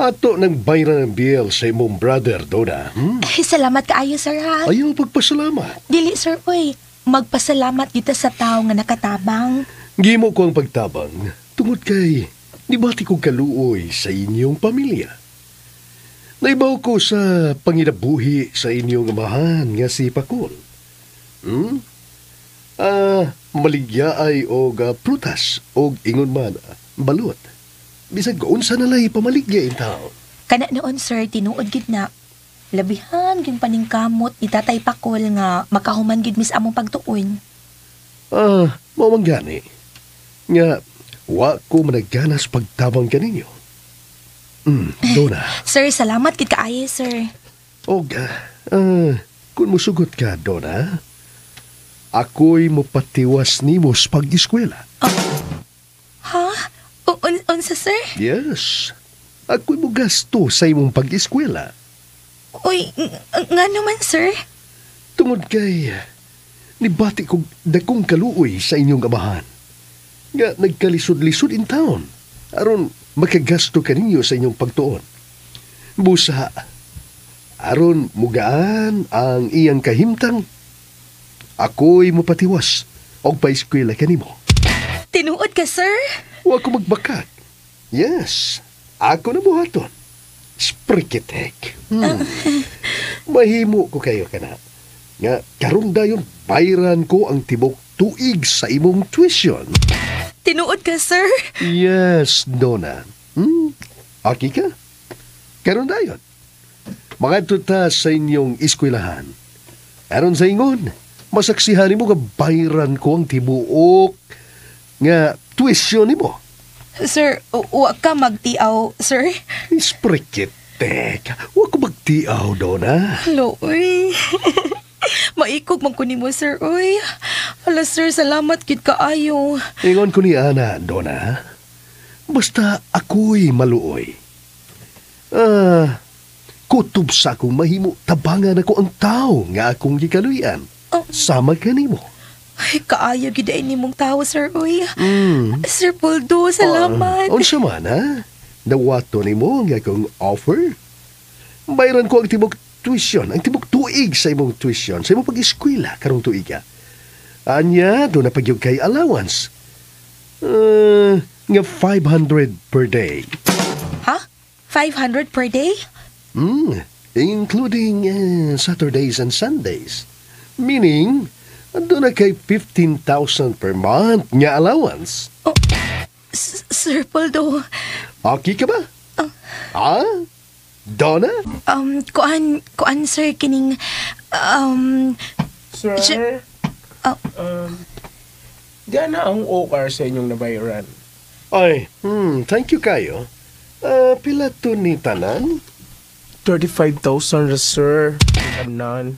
Ato nang bayran ng bill sa imong brother, Donna. Ay, salamat kaayo, sir, ha? Ayaw pagpasalamat. Dili, sir, oy. Magpasalamat kita sa tao nga nakatabang. Gimo ko ang pagtabang tungod kay nibati kong kaluoy sa inyong pamilya. Naibaw ko sa panginabuhi sa inyong amahan nga si Pakul. Maligyaay og prutas og ingon man balot. Bisag ko unsa na lay pamaligya in tao. Kana noon, sir, tinuod gid na. Labihan gyud paningkamot ni Tatay Pakul nga makahuman gid mis among pagtuon. Mao man gani. Nga wa ko managanas pagtabang kaninyo. Donna. Sir, salamat gid kaayo, sir. Og kung musugot ka, Donna, ako'y mopatiwas nimo sa pag-eskwela. Ha? Unsa, sir? Yes. Ako'y mo gasto sa imong pag-eskwela. Uy, nga naman, sir? Tungod kay nibati kong dakong kaluoy sa inyong amahan. Nga nagkalisod-lisod in town. Aron makagasto ka ninyo sa inyong pagtuon. Busa, aron mugaan ang iyang kahimtang, ako'y mopatiwas og pa-eskwela kanimo. Tinuod ka, sir? Wa ko magbakat. Yes, ako na buhaton. Sprikitek. Mahimo ko kayo kana. Nga karon dayon bayran ko ang tibok tuig sa imong tuition. Tinuod ka, sir? Yes, Donna. Aki ka? Karon dayon. Mga tuta sa inyong eskwelahan. Aron sa ingon, masaksihan mo nga bayran ko ang tibuok nga tuition nimo. Sir, wa ka magtiaw, sir? Sprikitek. Wa ko magtiaw, Donna. Hello, uy. Maikog man ko nimo, sir, uy. Hala, sir, salamat gid kaayo. Ingon ko ni Ana, Donna. Basta ako'y maluoy. kutob sa akong mahimo tabangan ako ang tao nga akong gikaluyan. Sama ka nimo. Ay, kaayo gidain ni mong tao, sir, uy. Sir Poldo, salamat. Unsa man, ha? Nawato nimo nga akong offer? Bayaran ko ang tibok tuition, ang tibok tuig sa imong tuition, sa imong pag-eskwela karong tuiga. Anya, doon na pagyog kay allowance. Nga 500 per day. Ha? 500 per day? Including Saturdays and Sundays. Meaning, doon na kay 15,000 per month nga allowance. Sir Poldo. Okay ka ba? Donna? Kuan, sir, kining, Sir? Diyan na ang OR sa inyong nabayaran. Ay, thank you kayo. Pila to ni tanan? 35,000 ra, sir. Tanan.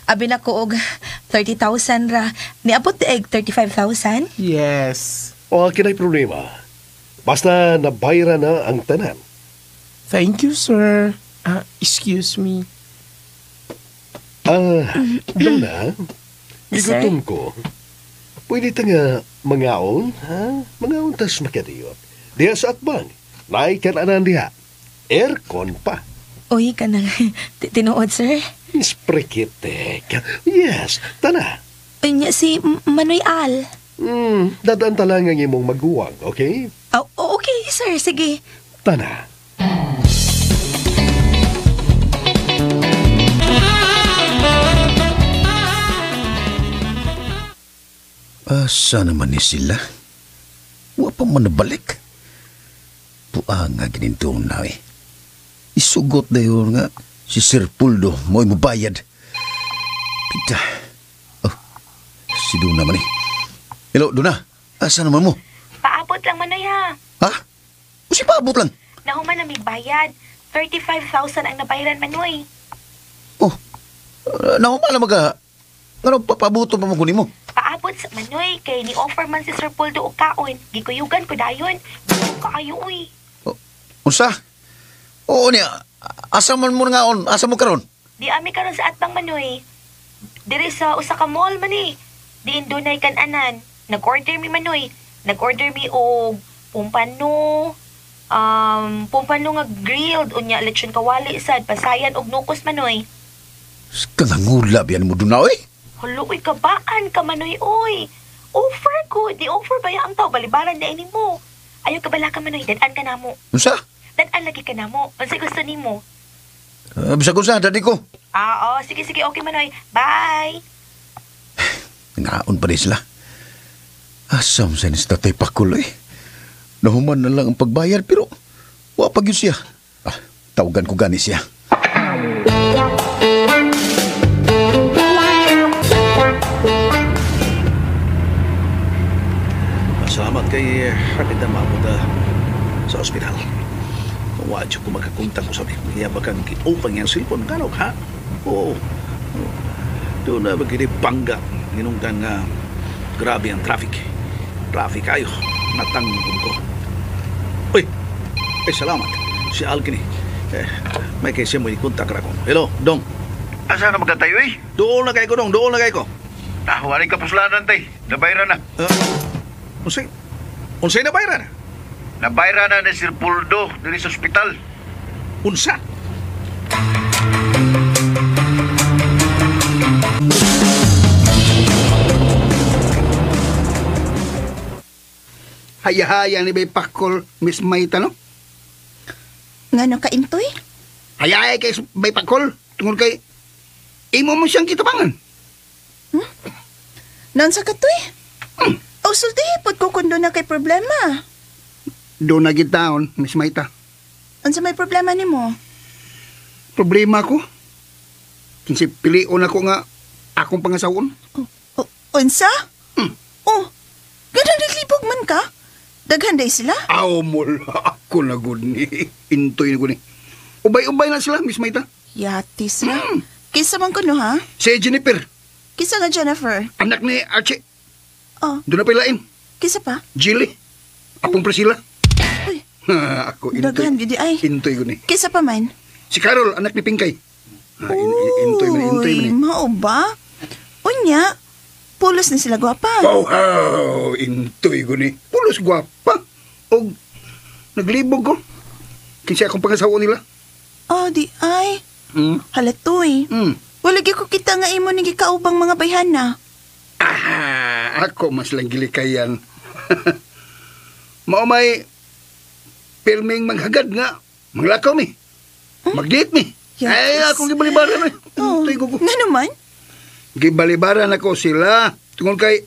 Abi na ko og 30,000 ra. Niabot egg 35,000? Yes. Kinay problema. Basta nabayra na ang tanan. Thank you, sir. Excuse me. Donna, Sir? igutom ko. Pwede ta nga mangaon, ha? Mangaon tas makadiyot. Diya sa atbang, naay kananan diha. Aircon pa. Uy, kanang tinuod, sir. Isprekitek. Yes, tana. Unya si Manoy Al. Dadaan talang ang imong maguwang, okay? Okay, sir. Sige. Tana. Asa naman ni sila? Wa pa man nabalik. Puang nga ginintong na eh. Isugot na yun nga si Sir Poldo mo'y mabayad. Pita. Si Duna man eh. Hello, Duna. Asa naman mo? Paabot lang, Manoy, ha? Ha? O si paabot lang? Nahuman na may bayad. 35,000 ang nabayaran, Manoy. Nahuman na maga. Ano, papabuto pa magunin mo? Paabot sa Manoy, kay ni-offer man si Sir Poldo o kaon. Gikuyugan ko dayon. Kaayo, uy. Unsa? Oo niya. Asa man mo nga on? Asa mo karon? Di ami karon sa atbang, Manoy. Diri sa usa ka mall man eh. Diin dunay kan-anan. Nag-order mi, Manoy. Nag-order mi og pumpano, nga grilled unya lechon kawali sad pasayan og nukos, Manoy. Kangangulab yan mo Duna, oy. Hulo, uy, kabaan ka, Manoy, uy. Offer ko. Di offer ba ang tao? Balibaran na ini mo. Ayaw ka bala ka, Manoy. Dadan ka na mo. Unsa? Dadan lagi ka na mo. Unsa gusto ni mo? Bisa ko sa dadi ko. Sige, okay, Manoy. Bye. Ngaon pa rin sila. Asam sa ni Tatay Pakul eh. Nahuman na lang ang pagbayar pero wapag yun siya. Tawagan ko gani siya. Salamat kay Kapitan Mahmud sa ospital. Wadyo ko magkakuntang ko sabi. Iya ba kang kiupang yung silpon? Kanok, ha? Oo. Doon na magkini bangga. Ginungkan nga grabe ang traffic. Traffic ayo. Natanggon ko. Uy! Salamat. Si Alkini. May kay siya mo ikuntak ra ko. Hello, Dong. Asa na magkatayo eh? Doon na kay ko, Dong. Doon na kay ko. Wala ka puslanan tay. Nabayran na. Unsay na bayran? Nabayran na ni Sir Poldo diri sa ospital. Unsa? Haya-haya ni Bay Pakol, Miss Mayta, no? Ngano ka, Intoy? Haya-haya kay Bay Pakol, tungkol kay imo mo siyang kitabangan. Nan sa katoy? O sulti, pod ko kundo na kay problema. Doon na gitaon, Miss Mayta. Unsa may problema nimo? Problema ko. Kinsi pilion ako nga akong pangasawon. Unsa? Oh, ganang naglibog man ka? Daghan day sila? Aw, mula ako na gud ni. Intoy na gud ni. Ubay-ubay na sila, Miss Mayta. Yatis na. Kisa man kuno, ha? Si Jennifer, Kisa nga Jennifer. anak ni Archie. Oh, Doon na pilain. kisa pa? Jilly, apong Priscilla. Uy, Ako intoy. Daghan gidi ay. Intoy ko ni. Kisa pa man? Si Carol, anak ni Pingkay. Intoy man ni. Mao ba? Unya, pulos na sila gwapa. Wow, intoy ko ni. Pulos gwapa. O, naglibog ko. Kinsa akong pangasawa nila. Oh, di ay. Halatoy. Wala gyud ko kita nga imo ni gikaubang mga bayhana. Ako mas lang gilikayan. Mao may filming maghagad nga. Manglakaw mi. Mag-date mi. Yes. Ay, akong gibalibaran mi. Nga naman? Gibalibaran ako sila. Tungkol kay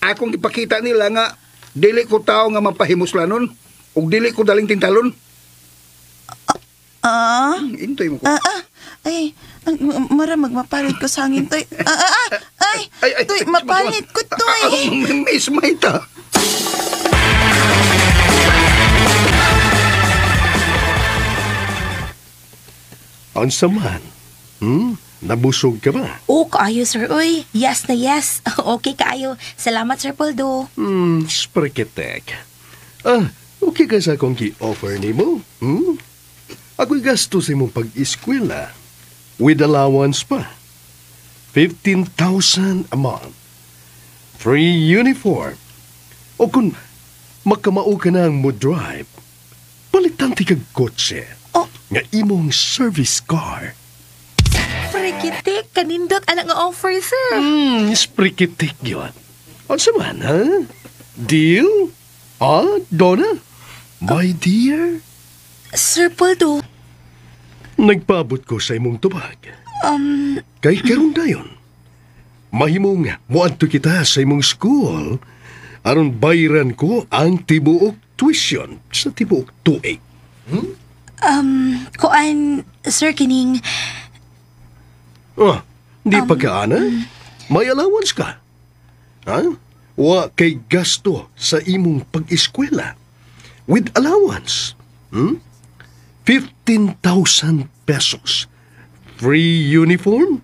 akong ipakita nila nga dili ko tao nga mapahimuslanon ug dili ko daling tintalon. Intoy mo ko. Ay, mara magmapalit ko sa hangin, Toy. Ay, Toy, mapalit ko, Toy. Miss Maita. Ang saman. Nabusog ka ba? Oo, kaayo, sir. Uy, yes na yes. Okay, kaayo. Salamat, Sir Poldo. Spreketek. Okay ka sa akong gi-offer ni mo? Ako'y gastos imong pag-eskwela. With allowance pa. 15,000 a month. Free uniform. O kung makamao ka na ang mo drive, palitan ti kag kotse. Nga imong service car. Sprekitik, kanindot anak nga offer, sir. Sprekitik yun. Ang saman, ha? Deal? Donna? My dear? Sir Poldo. Nagpaabot ko sa imong tubag. Kay karon dayon. Mahimong moadto kita sa imong school aron bayaran ko ang tibuok tuition sa tibuok tuig. Kuan, Sir Kining. Di pagkaana? May allowance ka. Wa kay gasto sa imong pag-eskwela. With allowance. 15,000 pesos. Free uniform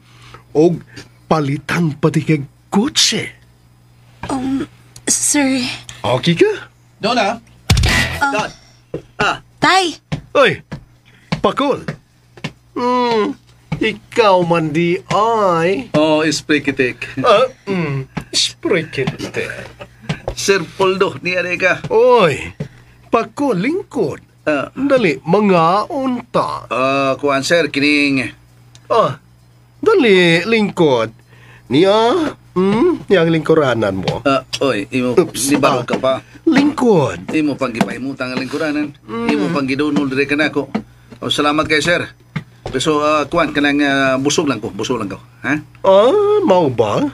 o palitan pati kag kotse. Sir. Okay ka? Donna? Don. Tay. Oy, Pakol. Ikaw man di ay. Sprekitik. Sprekitik. Sir Poldo, ni ka. Oy, Pakol, lingkod. Dali, mga unta. Kuan sir, kining... Dali, lingkod. Niyang lingkuranan mo. Imo, nibaro ka pa. Lingkod. Imo pang gipahimutang ang lingkuranan. Imo pang gidunol dire ka na ko. Salamat kay sir. So, kuan, kanang busog lang ko. Ha? Mau ba?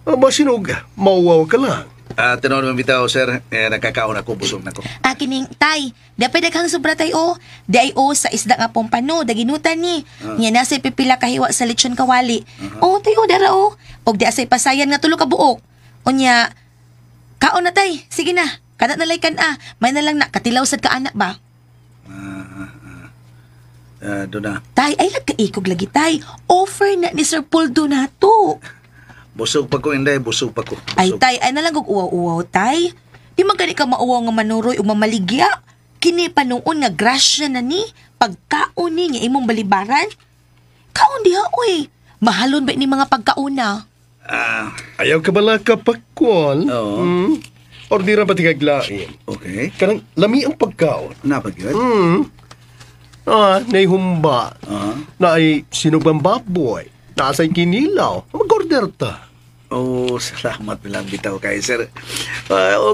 Basinog, mauwaw ka lang. Tinawag naman bitaw, sir. Nakakaon ako, busog na ko. Kining, tay. Dapay daghang sobra tay o. Day o sa isda nga pompano, daginutan ni. Nga nasa pipila kahiwa sa lechon kawali. Tay o, dara o. Og di asay pasayan nga tulo ka buok. Unya, kaon na tay. Sige na. Kanat nalay kan may na lang na, katilaw sad ka anak ba? Dona. Tay, ay lagkaikog lagi tay. Offer na ni Sir Poldo na to. Busog pa ko, Inday. Busog pa ko. Ay, tay, ay nalang uwaw-uwaw, tay. Di magani ka mauwaw nga manuroy o mamaligya. Kini pa noon nga grasya na ni. Pagkaon ni nga imong balibaran. Kaon diha, oy. Mahalon ba ni mga pagkauna? Ayaw ka bala ka, Pakol? Oo. Ordira ba tigaglain? Okay. Kanang lami ang pagkaon. Napag-yun? Naihumba. Na ay sinugbang baboy. Nasa'y kinilaw. Mag-order ta. Salamat bilang bitaw kay sir.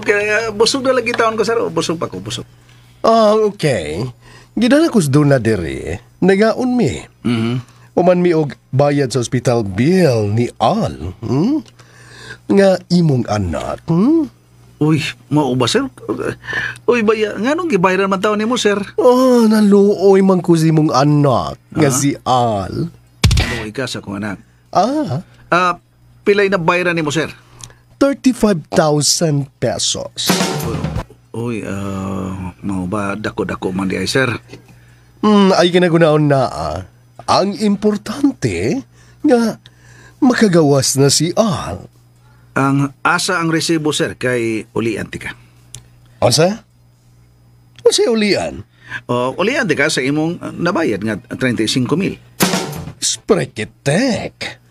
Okay, busog na lagi taon ko, sir. Busog pa ko, busog. Okay. Gidala ko doon na diri. Nagaon mi. Uman mi og bayad sa hospital bill ni Al. Nga imong anak. Uy, mao ba, sir? Uy, nga nung gibayaran man taon ni mo, sir? Naluoy man ko si mong anak. Nga si Al. Uy ka sa kong anak. Pilay na bayaran ni mo, sir? 35,000 pesos. Uy, mau ba dako-dako man di ay, sir? Ay kinagunaon na Ang importante nga makagawas na si Al. Ang asa ang resibo, sir, kay ulian ti ka. Asa? O sa ulian? O, ulian di ka sa imong nabayad nga 35,000. Spreketek.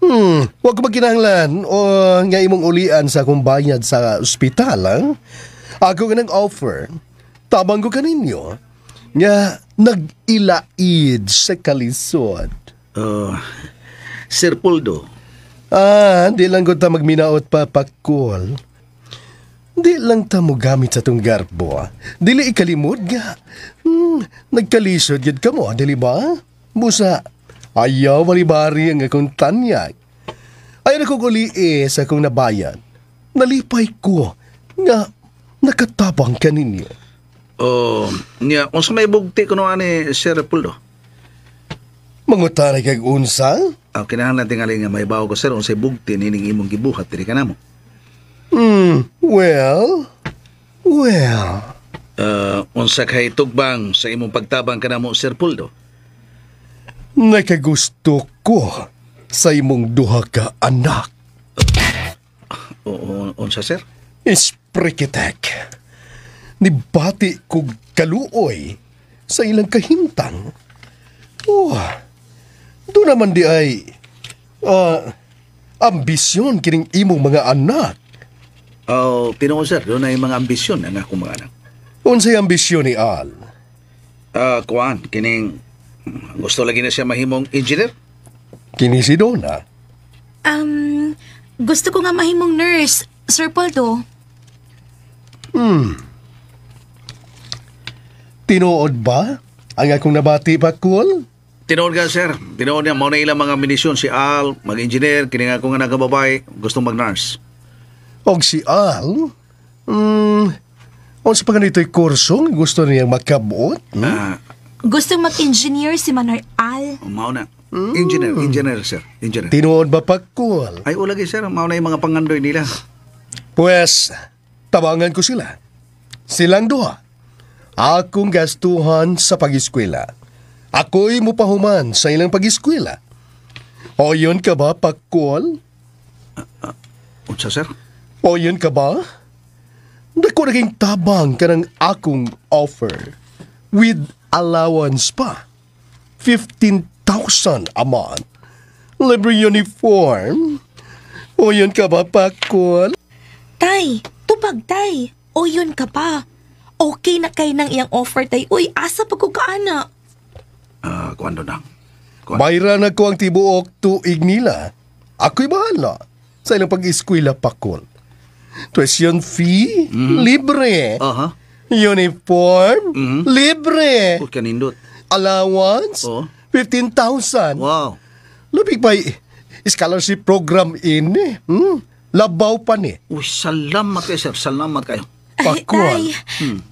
Huwag ko magkinahanglan o nga imong ulian sa akong bayad sa ospital, ha? Ako nga nang offer. Tabang ko kaninyo nga nag-ilaid sa kalisod. Sir Poldo, Di lang ko ta magminaot pa pakol. Di lang ta mo gamit sa tong garbo. Dili ikalimod nga. Nagkalisod yun ka mo, dili ba? Busa, ayaw malibari ang akong tanyag. Ayaw na kong uli sa akong nabayad. Nalipay ko nga nakatabang ka ninyo. Kung sa may bugti ko ani Sir Poldo. Mangutanay kag unsa? Kinahanglan tingali nga may bawo ko sir, kung sa bugti nining imong gibuhat diri ka namo. Well. Unsa kay tugbang sa imong pagtabang kanamo Sir Poldo? Nakagusto ko sa imong duha ka anak. Unsa sir? Isprikitek. Nibati ko kaluoy sa ilang kahintang. Doon naman di ay ambisyon kining imong mga anak. Tinuod sir, doon ay mga ambisyon ang akong mga anak. Unsay ambisyon ni Al? Kuan, kining gusto lagi na siya mahimong engineer? Kini si Donna. Gusto ko nga mahimong nurse, Sir Poldo. Tinuod ba ang akong nabati pa, Cool? Tinuod ka sir, tinuod niya, mauna ilang mga ambisyon si Al, mag-engineer, kining akong anak nga babae, gustong mag-nurse. Og si Al? Unsa pa ganito'y kurso gusto niyang makabuot? Gusto mag-engineer si Manor Al. Mauna. Engineer sir, engineer. Tinuod ba pa, Cool? Ay, ulagi sir, mauna yung mga pangandoy nila. Pues, tabangan ko sila. Silang duha. Akong gastuhan sa pag-eskwela. Ako'y mupahuman sa ilang pag-eskwela. O yun ka ba, Pakol? Unsa, sir? O yun ka ba? Dako naging tabang ka ng akong offer. With allowance pa. 15,000 a month. Libre uniform. O yun ka ba, Pakol? Tay, tubag tay. O yun ka pa. Okay na kay nang iyang offer tay. Uy, asa pa ko kaana? Kuwando nang? Bayran ako ang tibuok tuig nila. Ako'y bahala sa ilang pag-eskwela, Pakol. Tuition fee, libre. Uniform, libre. Kanindot. Allowance, 15,000. Wow. Lubig pa scholarship program ini. Labaw pa ni. Uy, salamat kayo, sir. Salamat kayo. Pakol.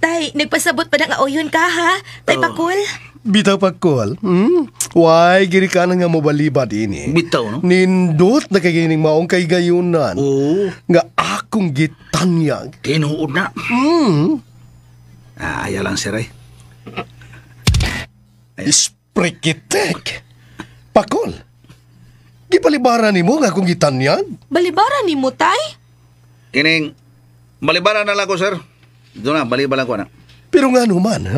Tay, nagpasabot pa na nga o yun ka, ha? Tay, Pakol? Bitaw, Pakol. Why, giri ka na nga mobalibad ini. Bitaw, no? Nindot na kagining maong kay gayunan. Nga akong gitanyag. Tinuod na. Ayaw lang, sir, eh. Isprikitek. Pakol. Gipalibaran ni mo nga akong gitanyag? Balibaran ni mo, tay? Kining, balibaran na lang ko, sir. Doon na, balibaran ko na. Pero nga naman,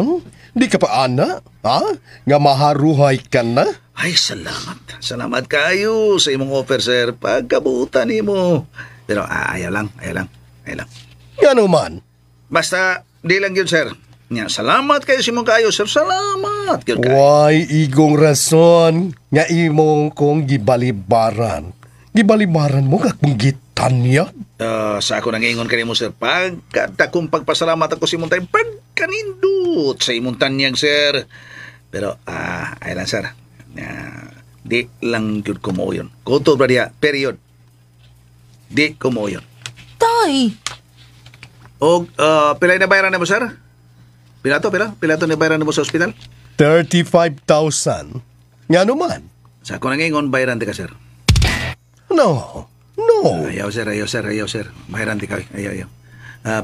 di ka pa ana, ha? Nga maharuhay ka na? Ay, salamat. Salamat kayo sa imong offer, sir. Pagkabutan ni mo. Pero ayaw lang. Nga naman. Basta, di lang yun, sir. Nga, salamat kayo sa imong kayo, sir. Salamat. Why, igong rason nga imong kong gibalibaran. Gibalibaran mo nga kung gitanyag? Sa ako nangingon kanimo, sir. Pagkakong pagpasalamat ako sa imong tayo, pagkanindot sa imong tanyag, sir. Pero, ay lang, sir. Di lang yun ko mo yun. Kuto, bradiya, period. Di ko mo yun. Tay! O, pilay na bayaran na mo, sir? Pila to na bayaran na mo sa ospital? 35,000. Nga naman. Sa ako nangingon, bayaran di ka, sir. No. Ayaw, sir. Bayaran di ka. Ayaw.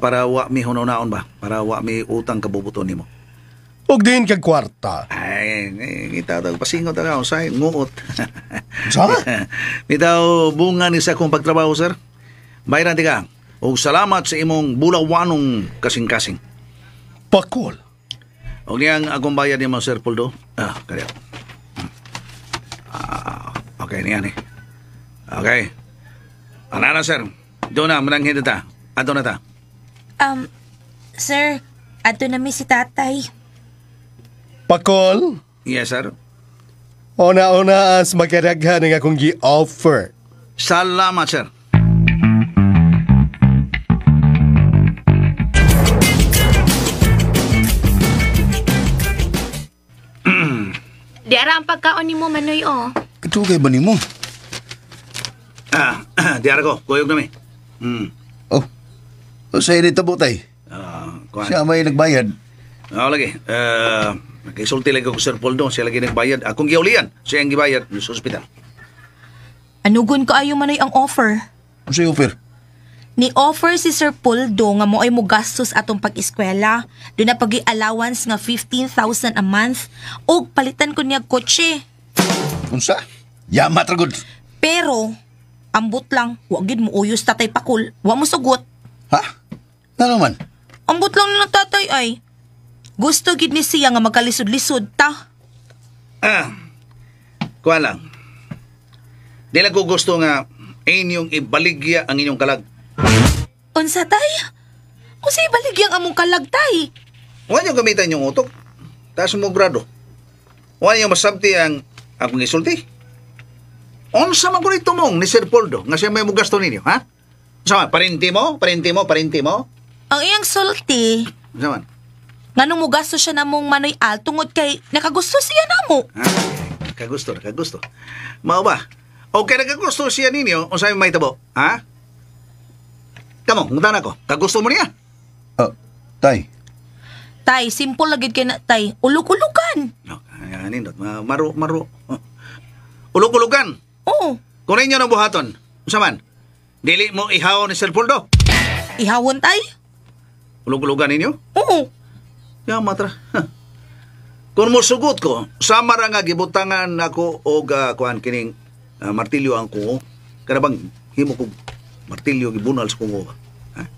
Para wa mi hunaon ba? Para wa mi utang kabubuton ni mo. Og din kag kwarta. Ay, kita daw pasingot ako sa nguot. Sa? Bitaw bunga ni sa akong pagtrabaho, sir. Bayaran di ka. Og salamat sa imong bulawanong kasing-kasing. Pakol. O niyang akong bayad ni Sir Poldo. Kaya. Okay, niyan eh. Okay. Ano na, sir? Doon na, mananghin na ta. Ato na ta. Sir, ato na mi si tatay. Pakol, Yes, sir. una-una as magkaraghan ng akong gi-offer. Salamat, sir. Di ara ang pagkaon ni mo, Manoy, oh. Katugay ba ni mo? Diara ko. Kuyog na mi. Oh, sa'yo rin tabo tay. Kuhan. Siya may nagbayad. Lagi. Nagkisulti lagi ko Sir Poldo. Siya lagi nagbayad. Akong giulian. Siya ang gibayad sa ospital. Anugon ko ayo Manoy ang offer. Ano sa'yo, offer? Ni-offer si Sir Poldo nga mo ay mo gastos atong pag-eskwela. Doon na pag-allowance nga 15,000 a month. O palitan ko niya kotse. Unsa? Yamat ragod. Pero, ambot lang. Wagid mo uyos tatay Pakul. Wa mo sugot. Ha? Ano man? Ambot lang na tatay ay. Gusto gid ni siya nga magkalisod-lisod ta. Kuha lang. Di lang ko gusto nga inyong ibaligya ang inyong kalag. Unsa tay? Unsa ibaligyang among kalagtay? Huwag niyo gamitan yung utok. Taas mo grado. Huwag niyo masabti ang akong isulti. Unsa man ko rin tumong ni Sir Poldo nga siya may mugasto ninyo, ha? Unsa man? Parinti mo? Ang iyang sulti, Unsa man? nganong mo gasto siya namong Manoy Al tungod kay nakagusto siya namo. Nakagusto. Mao ba? Okay, nakagusto siya ninyo, unsa may tabo, ha? Kamo, ngunta na ko. Kagusto mo niya? Tay. Tay, simple lagid kay na tay. Ulog-ulugan. No, nindot. Maro. Ulog-ulugan. Oo. Kung ninyo ng buhaton, unsa man? Dili mo ihaw ni Sir Poldo? Ihawon tay? Ulog-ulugan ninyo? Oo. Matra. Kung mo sugot ko, sama ra nga gibutangan ako og kuan kining martilyo ang kungo. Kana bang himo ko martilyo gibunal sa kungo. Ha?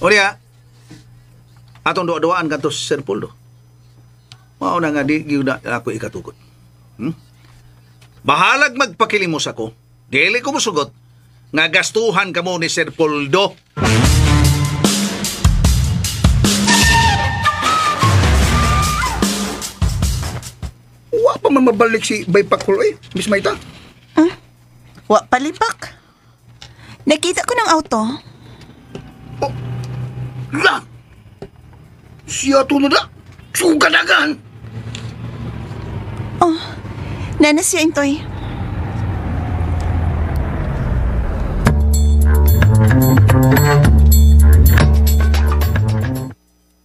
O niya, atong duwa-duwaan kanto si Sir Poldo. Mao na nga di gyud ako ikatugot. Bahalag magpakilimos ako. Dili ko mosugot nga gastuhan kamo ni Sir Poldo. Wa pa man mabalik si Bay Pakol, Miss Maita. Wa palipak. Nakita ko ng auto. La! Siya tunod na. Sugadagan! Oh, nana siya intoy.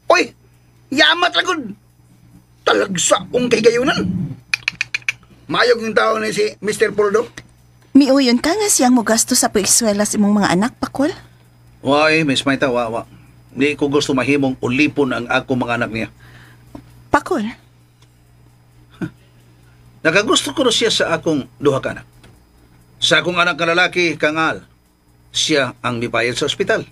Oy! Yamat ragod! Talagsa kong kay gayunan. Mayog yung tao na si Mr. Poldo. Miuyon ka nga siyang mo gasto sa pag-eskwela sa imong mga anak, Pakul. Why, Miss Maita, wa. Di ko gusto mahimong ulipon ang ako mga anak niya. Pakul, Nakagusto ko siya sa akong duha ka anak. Sa akong anak na lalaki, kangal, siya ang mibayad sa ospital.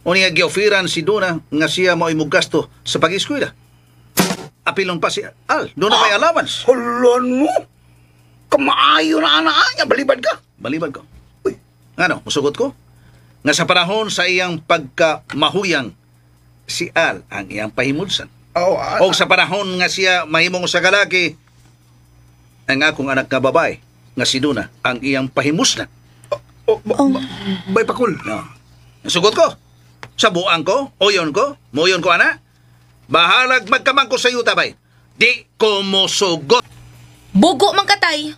O niya giofiran si Dona nga siya mo gasto sa pag-eskwela. Apilon pa si Al, doon na kay allowance. Holon mo! Kamaayo na niya, balibad ka. Balibad ko. Uy, ano, musugot ko? Nga sa panahon sa iyang pagkamahuyang, si Al ang iyang pahimulsan. O sa panahon nga siya mahimong sa kalaki, ang akong anak na babae, nga si Duna, ang iyang pahimuslan. Bay Pakol. No. Sugot ko. Sabuan ko, oyon ko, moyon ko, ana. Bahalag magkamang ko sa iyo, tabay. Di ko mo sugot. Bugo man katay.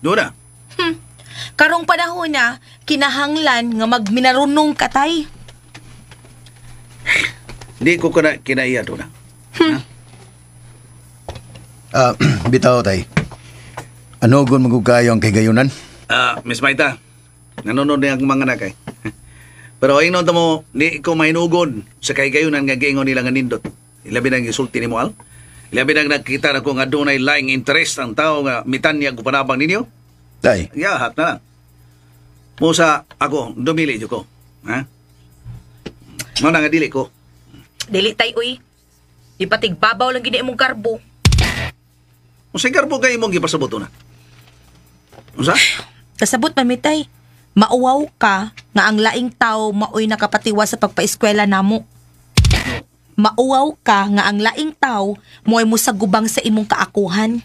Duna. Karong panahon na, kinahanglan nga magminarunong katay. Di ko kinaiya, Duna. Bitaw tay. Ano gun magugayong kay gayunan? Miss Maita, nanonood na ang mga nakay. Pero ayun mo, di ko mahinugod sa kaygayonan nga giingon nila nga nindot. Ilabi nang isulti ni mo, Al. Ilabi nang nakita na ko nga doon ay lying interest ang tao nga mitanya ko panabang ninyo. Tay. Yahat na lang. Musa ako, dumili ko. Ha? Mga nga dili ko. Dili tay, uy. Ipatigbabaw lang gini imong karbo. Unsay karbo kay imong gipasabot na? Unsa? Kasabot man mitay. Mauwaw ka nga ang laing tao maoy nakapatiwa sa pagpaeskwela namo. Mauwaw ka nga ang laing tao mo'y musagubang sa imong kaakuhan.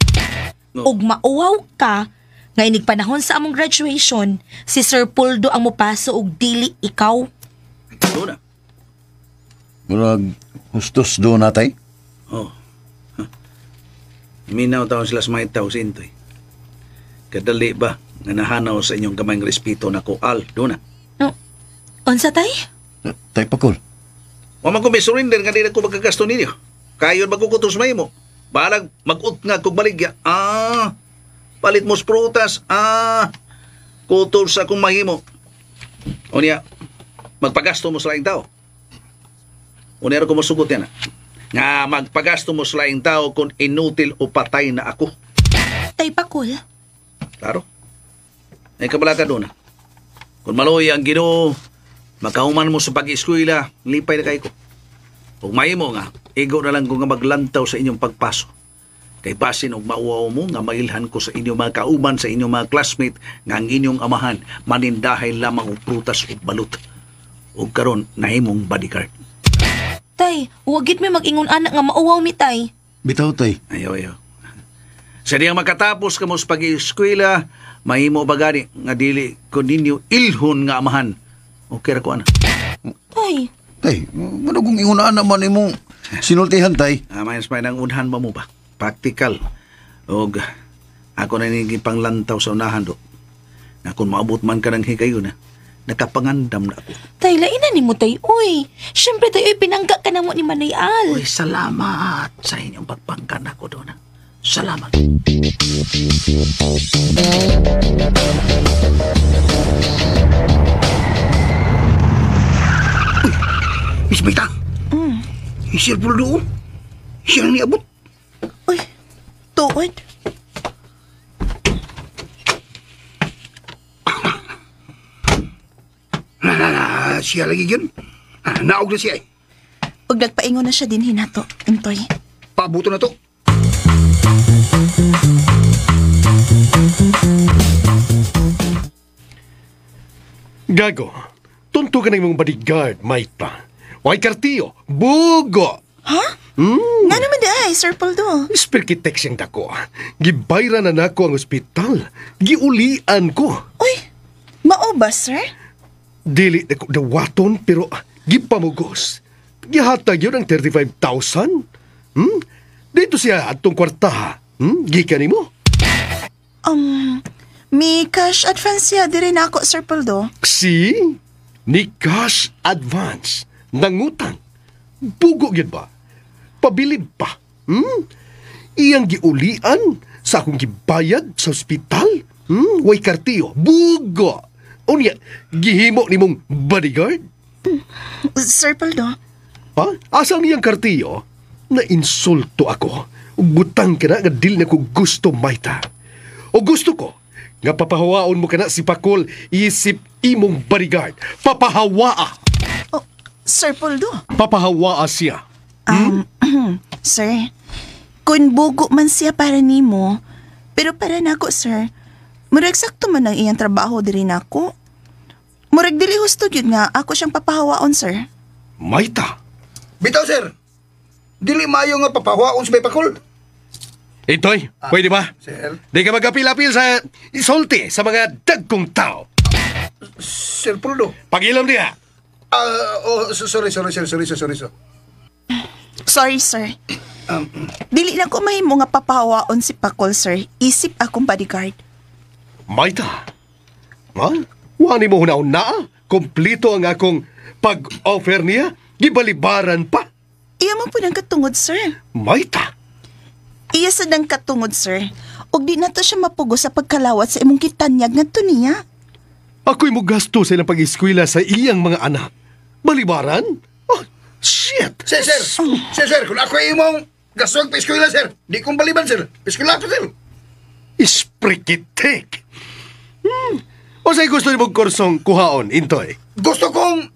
No. Ug mauwaw ka nga inig panahon sa among graduation, si Sir Puldo ang mupaso og dili ikaw. Doon na. Murag hustos doon natay. Oh. Minaw taon sila sa mga tao sa intoy. Kadali ba nga nahanaw sa inyong kamayng respeto na ko al, doon na. No. Unsa tay? Tay Pakul. Wa man ko may surrender nga di na ko magkagasto ninyo. Kayon magkukutos may mo. Balag mag-ut nga kog baligya. Palit mo sa prutas. Kutos sa kong mahimo. O niya, magpagasto mo sa laing tao. O niya ko masugot yan. Nga magpagasto mo sa laing tao kung inutil o patay na ako. Tay Pakul. Klaro. Ay kabalaka doon. Kung maloy ang Ginoo, magkahuman mo sa pag-eskwela, lipay na kayo ko. Kung mahimo nga, igo na lang ko nga maglantaw sa inyong pagpaso. Kay basin og mauwaw mo nga mailhan ko sa inyong mga kauban, sa inyong mga classmate, nga ang inyong amahan manindahay lamang og prutas ug balut. Ug karon nahimong bodyguard. Tay, wagit mi mag-ingon anak nga mauwaw mi tay. Bitaw tay. Ayaw. Sa diyang makatapos ka mo sa pag-eskwela, mahimo ba gani nga dili ko ninyo ilhon nga amahan. Okay ra ko ana. Tay. Tay, ano kung ingunaan naman imong sinultihan tay? Mayas may nang unhan ba mo ba? Practical. Og ako na naging panglantaw sa unahan do. Na kung maabot man ka ng higayon na, nakapangandam na ako. Tay, lainan ni mo tay. Uy, syempre tay, uy, pinangga ka na mo ni Manayal. Uy, salamat sa inyong pagpanggan ako doon. Salamat. Miss Baita. Siya pula doon. Siya ang niabot. Uy, tuod. Siya lagi yun. Naog na siya eh. Ug nagpaingon na siya din hinato, Intoy. Pabuto na to. Gago, tunto ka na imong bodyguard, Maita. Way Kartiyo, bugo! Ha? Nga naman di ay, Sir Poldo. Spirkitex siyang dako. Gibayra na nako ang ospital. Giulian ko. Uy, mao ba, sir? Dili na ko dawaton pero gipamugos. Gihatag yun ang 35,000. Dito siya atong kwarta. Gikan mo. May cash advance siya di rin ako, Sir Poldo. Si? Ni cash advance. Nangutang. Bugo yun ba? Pabilib pa. Iyang giulian sa akong gibayad sa ospital. Way Kartiyo. Bugo. Unya, gihimo ni mong bodyguard? Sir Poldo. Ha? Asang niyang Kartiyo? Na-insulto ako. Butang ka na nga dil na ko gusto, Maita. O gusto ko, nga papahawaon mo ka na si Pakol isip imong bodyguard. Papahawaa. Oh, Sir Poldo. Papahawaa siya. Sir, kung bugo man siya para nimo, pero para nako, sir, murag sakto man ang iyang trabaho diri nako. Murag dili husto gyud nga ako siyang papahawaon, sir. Maita. Bitaw, sir. Dili mayo nga papahawaon sa may Pakul. Itoy, pwede ba? Sir. Di ka magapil-apil sa isolti sa mga dagkong tao. Sir Poldo. Pag-ilam niya. Sorry. Sorry, sir. Dili na ko mahimo nga papahawaon si Pakol, sir. Isip akong bodyguard. Maita. Ha? Wani mo hunaon na? Kompleto ang akong pag-offer niya? Gibalibaran pa? Iya mo po ng katungod, sir. Maita. Iya sa ng katungod, sir. Og di na to siya mapugo sa pagkalawat sa imong kitanyag nga to niya. Ako'y mo gasto sa ilang pag-eskwela sa iyang mga anak. Balibaran? Oh, shit! Sir, kung ako ay imong gaswag pa eskwela, sir. Di kong baliban, sir. Eskwela ko, sir. Isprikitek! O sa'y gusto ni mong kursong kuhaon, Intoy? Gusto kong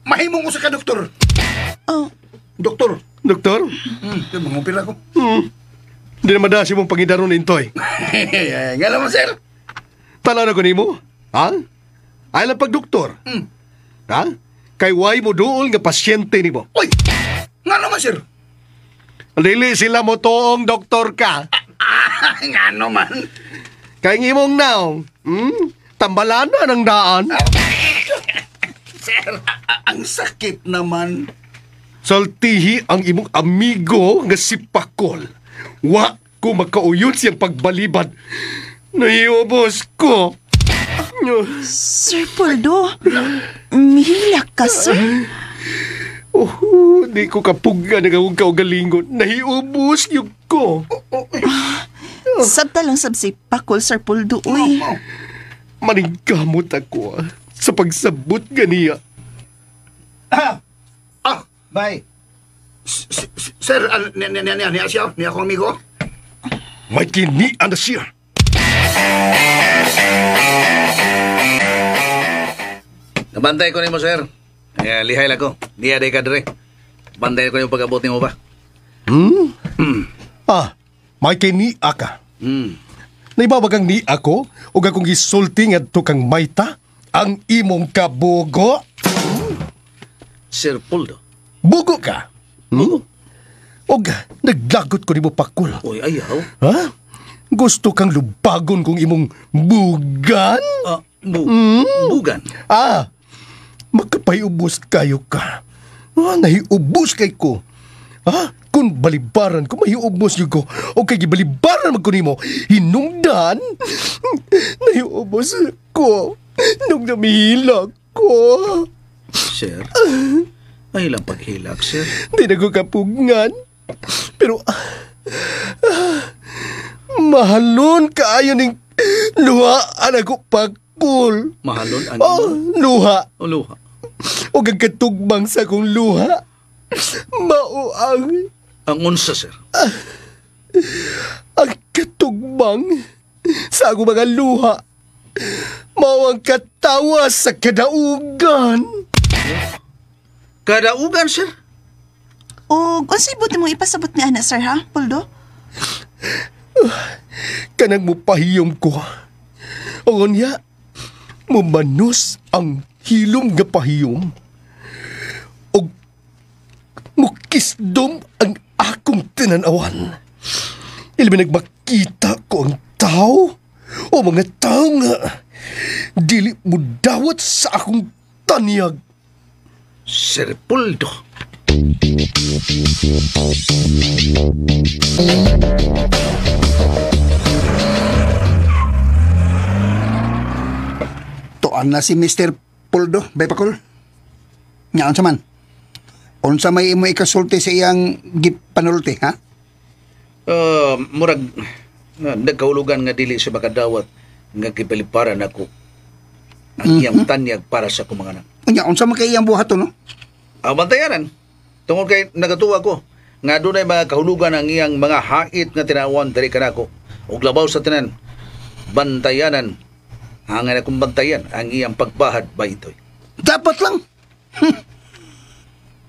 mahimong usa ka doktor. Oh, Doktor. Doktor? Mangupira ko. Di na madasi mong pangidaron intoy. Nga naman, sir. Tala na ko nimo? Ha? Ay lang pag-doktor. Ha? Kay way mo duol nga pasyente nimo. Uy! Nga naman, sir. Dili sila mo toong doktor ka. Nga naman. Kay ngimong naong, tambalan na ng daan. Sir, ang sakit naman. Saltihi ang imong amigo nga si Pakol. Wa ko makauyod siyang pagbalibad. Nahiubos ko. Sir Poldo, mihilak ka, sir. Oh, di ko kapuga na gawang kaugalingon. Nahiubos yung ko. Sabta lang sab si Pakol, Sir Poldo, uy. Maningkamot ako sa pagsabot ganiya. Bye. Sir, niya siya, niya akong amigo. May kinian na siya. Nabantay ko ni mo, sir. Lihay lang ko. Di aday ka dire. Bantay ko yung pag-abot ni mo ba? May kiniya ka. Naibabagang ni ako o akong gisulti nga kang mayta ang imong kabugo. Sir Poldo. Bugo ka? O naglagot ko ni mo Pakol. Uy, ayaw. Ha? Gusto kang lubagon kung imong bugan? Bugan? Makapayubos kayo ka. Nahiubos kay ko. Kung balibaran ko, mahiubos yun ko. O kay gibalibaran mag ko nimo, hinungdan. Nahiubos ko. Nung namihilak ko. Sir? Ay lang paghilak, sir. Di na ko kapungan. Pero, mahalon kaayo ning luhaan ako Pakol. Mahalon ang luha. O luha. O gagkatugbang sa kong luha. Mauang. Ang unsa, sir? Ang katugbang sa akong mga luha. Mauang katawa sa kadaugan. Kadaugan, sir? O, kung sibot mo ipasabot ni Ana, sir, ha, Poldo? Kanang mupahiyom ko. O niya, mumanos ang hilom nga pahiyom. O mukisdom ang akong tinanawan. Ilmi nagmakita ko ang tao o mga tao nga dili mo dawat sa akong tanyag. Sir Poldo. Tuan na si Mr. Poldo, bay Pakol. Nga, unsa man? Unsa may imo ikasulti sa iyang gipanulti, ha? Murag, nagkaulugan nga dili sa makadawat nga kipaliparan ako ang iyang tanyag para sa kumanganak. Nga, unsa man kay iyang buhato, no? Bantayanan. Tungod kay nagatuwa ko nga dunay mga kahulugan ang iyang mga hait nga tinawan diri kanako ug labaw sa tanan bantayanan ang akong bantayan ang iyang pagbahad ba itoy. Dapat lang.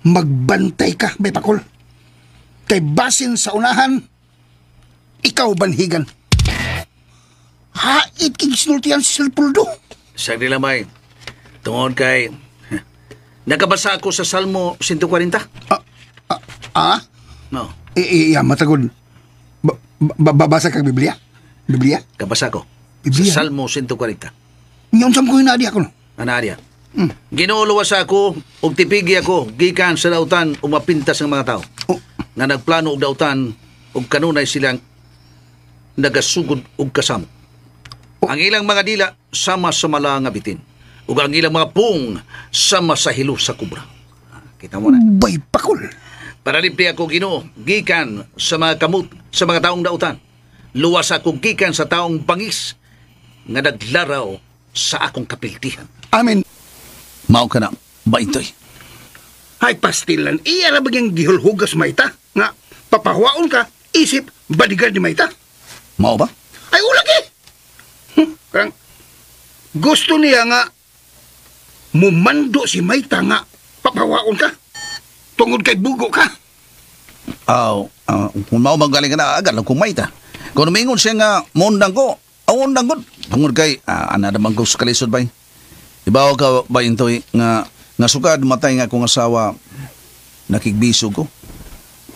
Magbantay ka, bay Pakol. Kay basin sa unahan, ikaw banhigan. Hait kay gisultihan si Sir Poldo. Sa nilamay, tungod kay nakabasa ako sa Salmo 140. No. Matagod. Babasa kag Biblia? Biblia? Kabasa ko. Biblia? Sa Salmo 140. Ngayon saan ko hinadi ako, no? Anarya. Ginuuluwas ako ug tipigi ako gikan sa dautan ug mapintas ng mga tao. Nga nagplano og dautan ug kanunay silang nagasugod og kasamo. Ang ilang mga dila sama sa mala nga bitin ug ang ilang mga pung sama sa hilo sa kubra. Kita mo na. Bay Pakol. Para libre ako Ginoo gikan sa mga kamot sa mga taong dautan. Luwas ako gikan sa taong bangis nga naglaraw sa akong kapiltihan. Amen. Mao ka na, ba ito'y? Ay, pastilan. Iya na bagyang gihulhugas mayta. Nga, papahuaon ka, isip, bodyguard ni mayta. Mao ba? Ay, ulag eh! Karang, gusto niya nga, mumando si mayta nga, papahuaon ka. Tungod kay bugo ka. Kung maumagaling ka na, agad lang kumay ta. Kung mingon siya nga, mundang ko, undang ko. Tungod kay, ana naman ko sa kalisod ba? Ibaw ka ba intoy nga sukad matay nga akong asawa, nakigbiso ko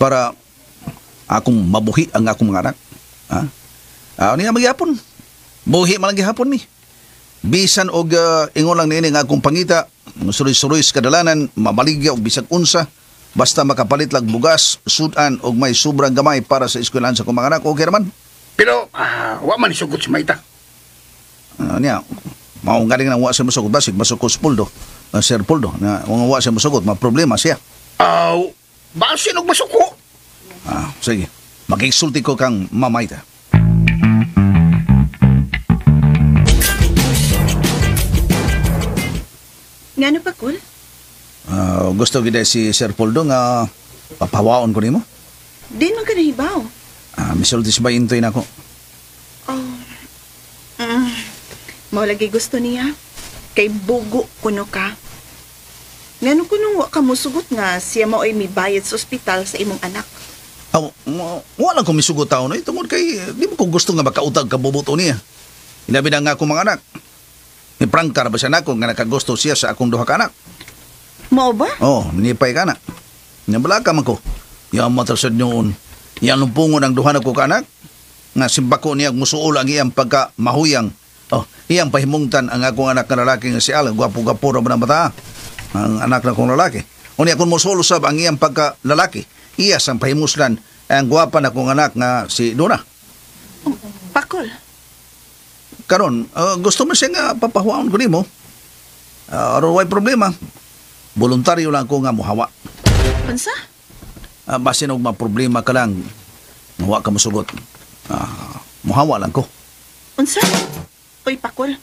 para akong mabuhi ang akong mga anak. Niya magyapon. Buhi man lang gihapon ni. Bisan og ingon lang niini nga akong pangita, suroy-suroy sa kadalanan, mamaligya og bisag unsa, basta makapalit lang bugas, sudan og may sobrang gamay para sa eskwelahan sa akong mga anak, okay naman. Pero, wa man isugot si Mayta. Niya, maungaling na wa siya masugot, basig masukot si Puldo, Sir Puldo, na wa siya masugot, problema siya. Basin og masuko. Sige, makiksulti ko kang Mamayta. Nga pa, Kul? Gusto gid si Sir Puldo nga papawaon ko nimo. Di man ka nahibaw. Misulti si Bayintoy na ako. Mao lagi gusto niya. Kay bugo kuno ka. Ngano kuno wa ka mosugot nga siya mao ay mibayad sa ospital sa imong anak. Wala ko misugot taon no. Tungod kay di mo ko gusto nga makautag ka bubuto niya. Inabi na nga akong mga anak. Ni prangkar ba siya nako nga nakagusto siya sa akong duha ka anak. Mao ba? Nipay ka na. Nabala ka man ko. Yang matasad noon. Yang lumpungon ang duha na ko ka anak. Nga simbako niya musuol ang iyang pagkamahuyang. Iyang pahimungtan ang akong anak na lalaki nga si Al. Gwapo-gwapo na mata. Ang anak na kong lalaki. Unya kung musuol sab ang iyang pagka-lalaki. Iya sang pahimuslan ang gwapa na kong anak nga si Dona. Pakol. Karon, gusto mo siya nga papahuaon ko nimo. Aron way problema. Voluntaryo lang ko nga muhawa. Unsa? Basin og problema ka lang. Muhawa ka musugot. Muhawa lang ko. Unsa? Uy, Pakol.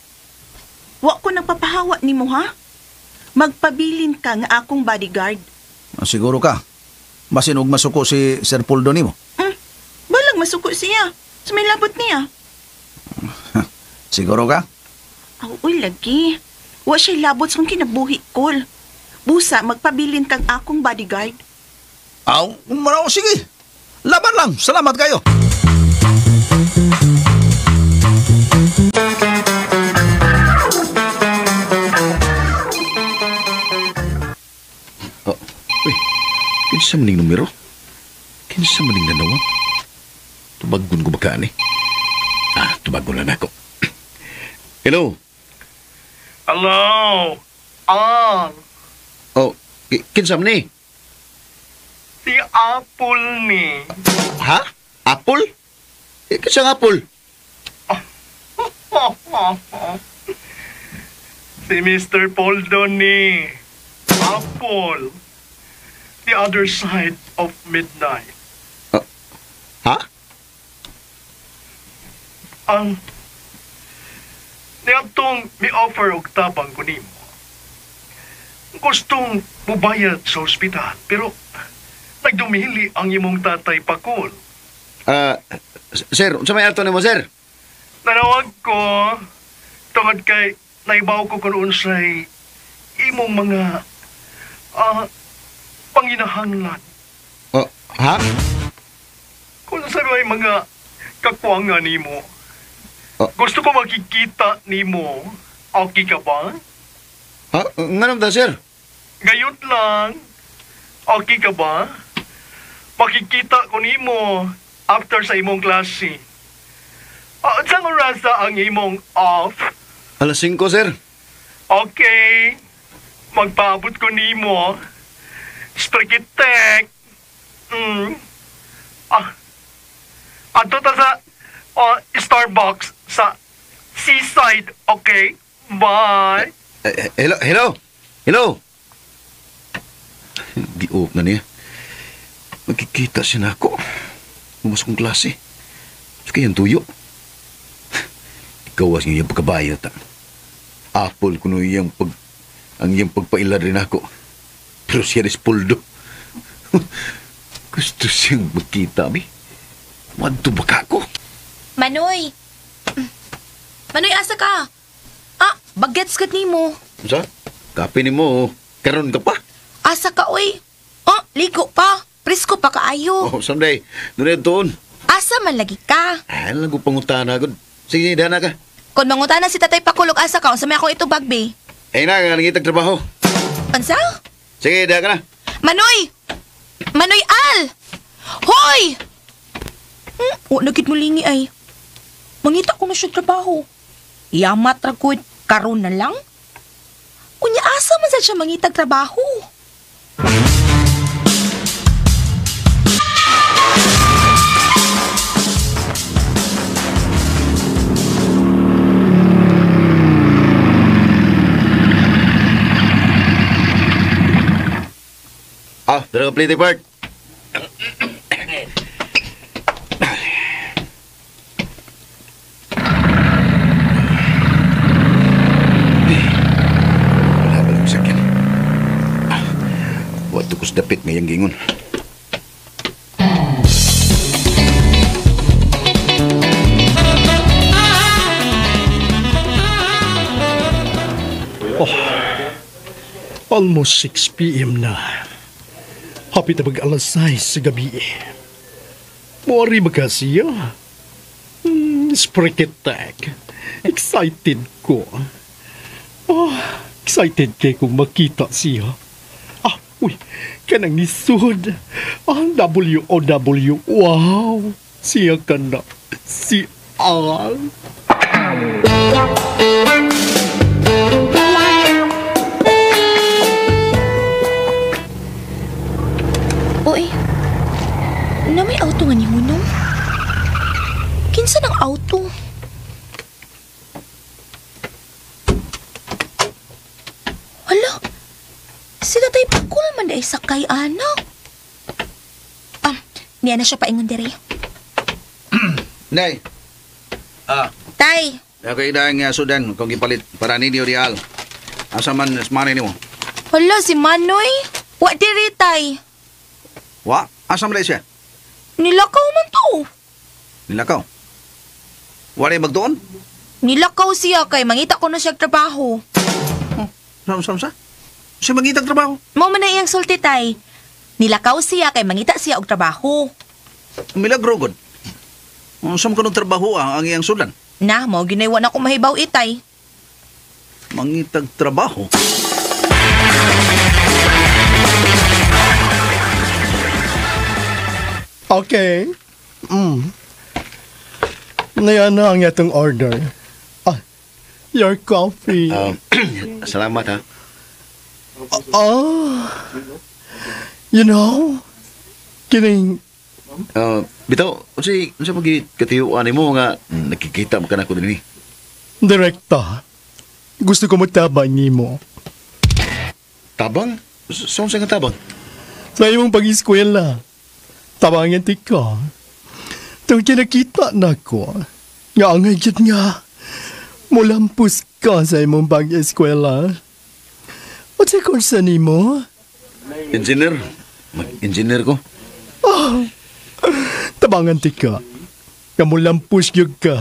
Wa ko nagpapahawa nimo ha? Magpabilin ka nga akong bodyguard. Siguro ka. Basin og masuko si Sir Puldo nimo. Balang masuko siya. Sumilabot niya. Siguro ka? Uy, lagi. Wa siya labot sa kinabuhi, Kol. Busa, magpabilin kang akong bodyguard. Sige. Laban lang. Salamat kayo. Kinsa maning numero? Kinsa maning nanawag? Tubagon ko baka ni? Tubagon lang ako. Hello? Hello? Kinsa man ni? Si Apple ni. Ha? Apple? Kinsa nga Apple? Si Mr. Poldo ni. Apple. The other side of midnight. Ha? Niyatong mi-offer og tabang ko nimo. Gustong mubayad sa ospital, pero nagdumili ang imong tatay Pakol. Sir, unsa may ato nimo, sir? Nanawag ko tungod kay naibaw ko kung unsay imong mga panginahanglan. Ha? Kung sa may mga kakuangan nimo. Gusto ko makikita nimo. Okay ka ba? Nga naman sir? Gayot lang. Okay ka ba? Makikita ko nimo after sa imong klase. Saan oras ang imong off? 5:00, sir. Okay. Magpaabot ko nimo. Sprikitek. Ato ta sa Starbucks sa Seaside, okay? Bye. Hello. Giog na niya. Magkikita siya na ako. Umas kong klase. So kayang tuyo. Ikaw ang iyang pagkabayat. Apple kuno ang iyang pagpailad rin ako. Pero siya rin Poldo. Gusto siyang magkita, mi. Madto ba ka ko? Manoy, asa ka? Bagets kat ni mo. Sa? Kape ni mo. Karon ka pa? Asa ka, oy? ligo pa. Presko pa kaayo. Oh, someday. Doon doon. Asa man lagi ka? Ay, lang ko pangutana. Sige, dana ka. Kung mangutana si Tatay Pakulog asa ka, unsa may ako itubag, be? Ay na, nangitag trabaho. Ansa? Sige, dana ka na. Manoy! Manoy Al! Hoy! Nagit mo lingi ay. Mangita ko na siya trabaho. Yamat ragod, karon na lang. Unya asa man sa siya mangitag trabaho. Dala ka plate part. Wala ba lang sakyan? Wato ko sa dapit ngayang gingon. Almost 6 p.m. na. Hapit na mag-alas 6 sa gabi. Muari ba kasi sprikitek. Excited ko. Excited kay kung makita siya. Kanang nisod. WOW. Wow. Siya ka na. Si Al. Oy, na may auto nga ni Hunong? Kinsa ng auto? Hala, si Tatay Pakul man dahil sakay, anak. Niya na siya paingon diri. Nay. Tay, Ako idang sudan kung gipalit para ninyo real. Asa man money nimo? hala si Manoy. Wa diri, tay. Wa, asa man siya? Nilakaw man to. Nilakaw. Wala magdoon? Nilakaw siya kay mangita ko na siya trabaho. Sa? Siya mangitag trabaho? Mao man na iyang sulti, tay. Nilakaw siya kay mangita siya og trabaho. Milagro god. Saan ka nung trabaho ang iyang sudan? Na, mo ginaywa na ko mahibaw, itay. Mangitag trabaho? Okay. Ngayon na ang itong order. Your coffee. Salamat ha. You know, kining... Bitaw, unsa magkatiyuan mo nga nakikita mo ka na ko din. Direkta, gusto ko magtabang nimo. Tabang? Saan sa nga tabang? Sa iyong pag-eskwela, tabangan ti ka. Itong kinakita na ko, nga ang higit nga, mulampus ka sa imong pag-eskwela. At sa kursa nimo? Engineer. Mag-engineer ko. Tabangan ti ka, nga mulampus yun ka.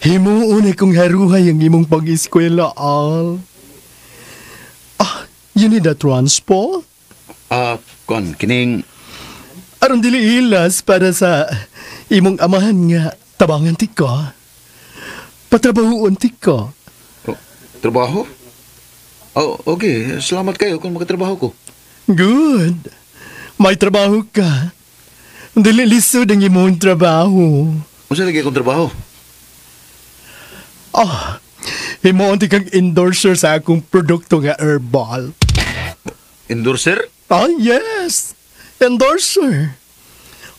Himuon kong haruhay ang imong pag-eskwela, Al. You need a transpo? Kining... Aron dili ilas para sa imong amahan nga tabangan ti ka. Patrabahoon ti ka. Trabaho? Okay. Salamat kayo kung makatrabaho ko. Good. May trabaho ka. Dili lisod ang imong trabaho. Masa lagi akong trabaho? Himuon ti kang endorser sa akong produkto nga herbal. Endorser? Yes. Endorser.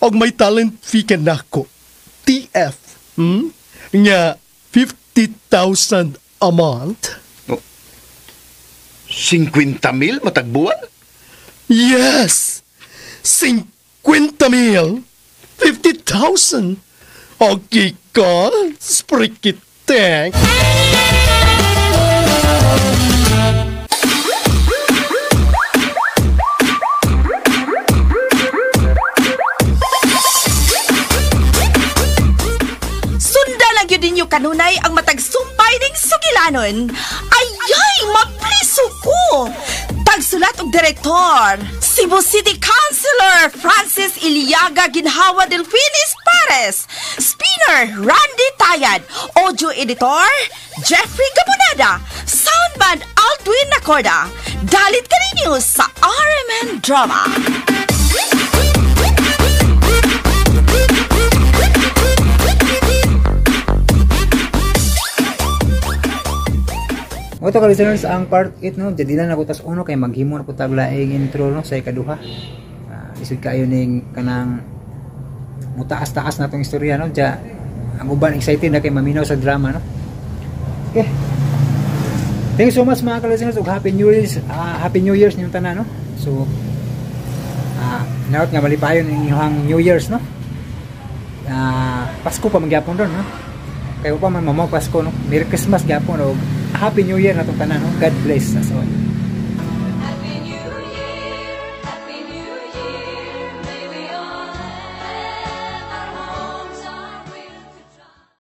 Og may talent fee ka nako. TF. Nga 50,000 a month. 50,000 matagbuwan? Yes. 50,000. 50,000. Okay ka? Sprikitek. Ninyo kanunay ang matagsumpay ning sugilanon. Ayay, mapriso ko! Tagsulat og direktor, Cebu City Councilor Francis Iliaga Ginhawa Delfinis Pares, Spinner Randy Tayad, Audio Editor Jeffrey Gabonada, Soundman Aldwin Nacorda. Dalit ka ninyo sa RMN Drama. Oto ka listeners, ang part 8 no, jadi na nabutas uno kay maghimo na putag laing intro no sa ikaduha. Isud kayo ning kanang mutaas-taas na tong istorya no, ja ang uban excited na kay maminaw sa drama no. Okay. Thank you so much mga ka-listeners ug happy New Year's ninyong tanan no. So naot nga malipayon ang inyong New Year's no. Pasko pa magyapon ron no. Kay upa man mamaw Pasko no. Merry Christmas gyapon og Happy New Year na itong tanan. God bless us all.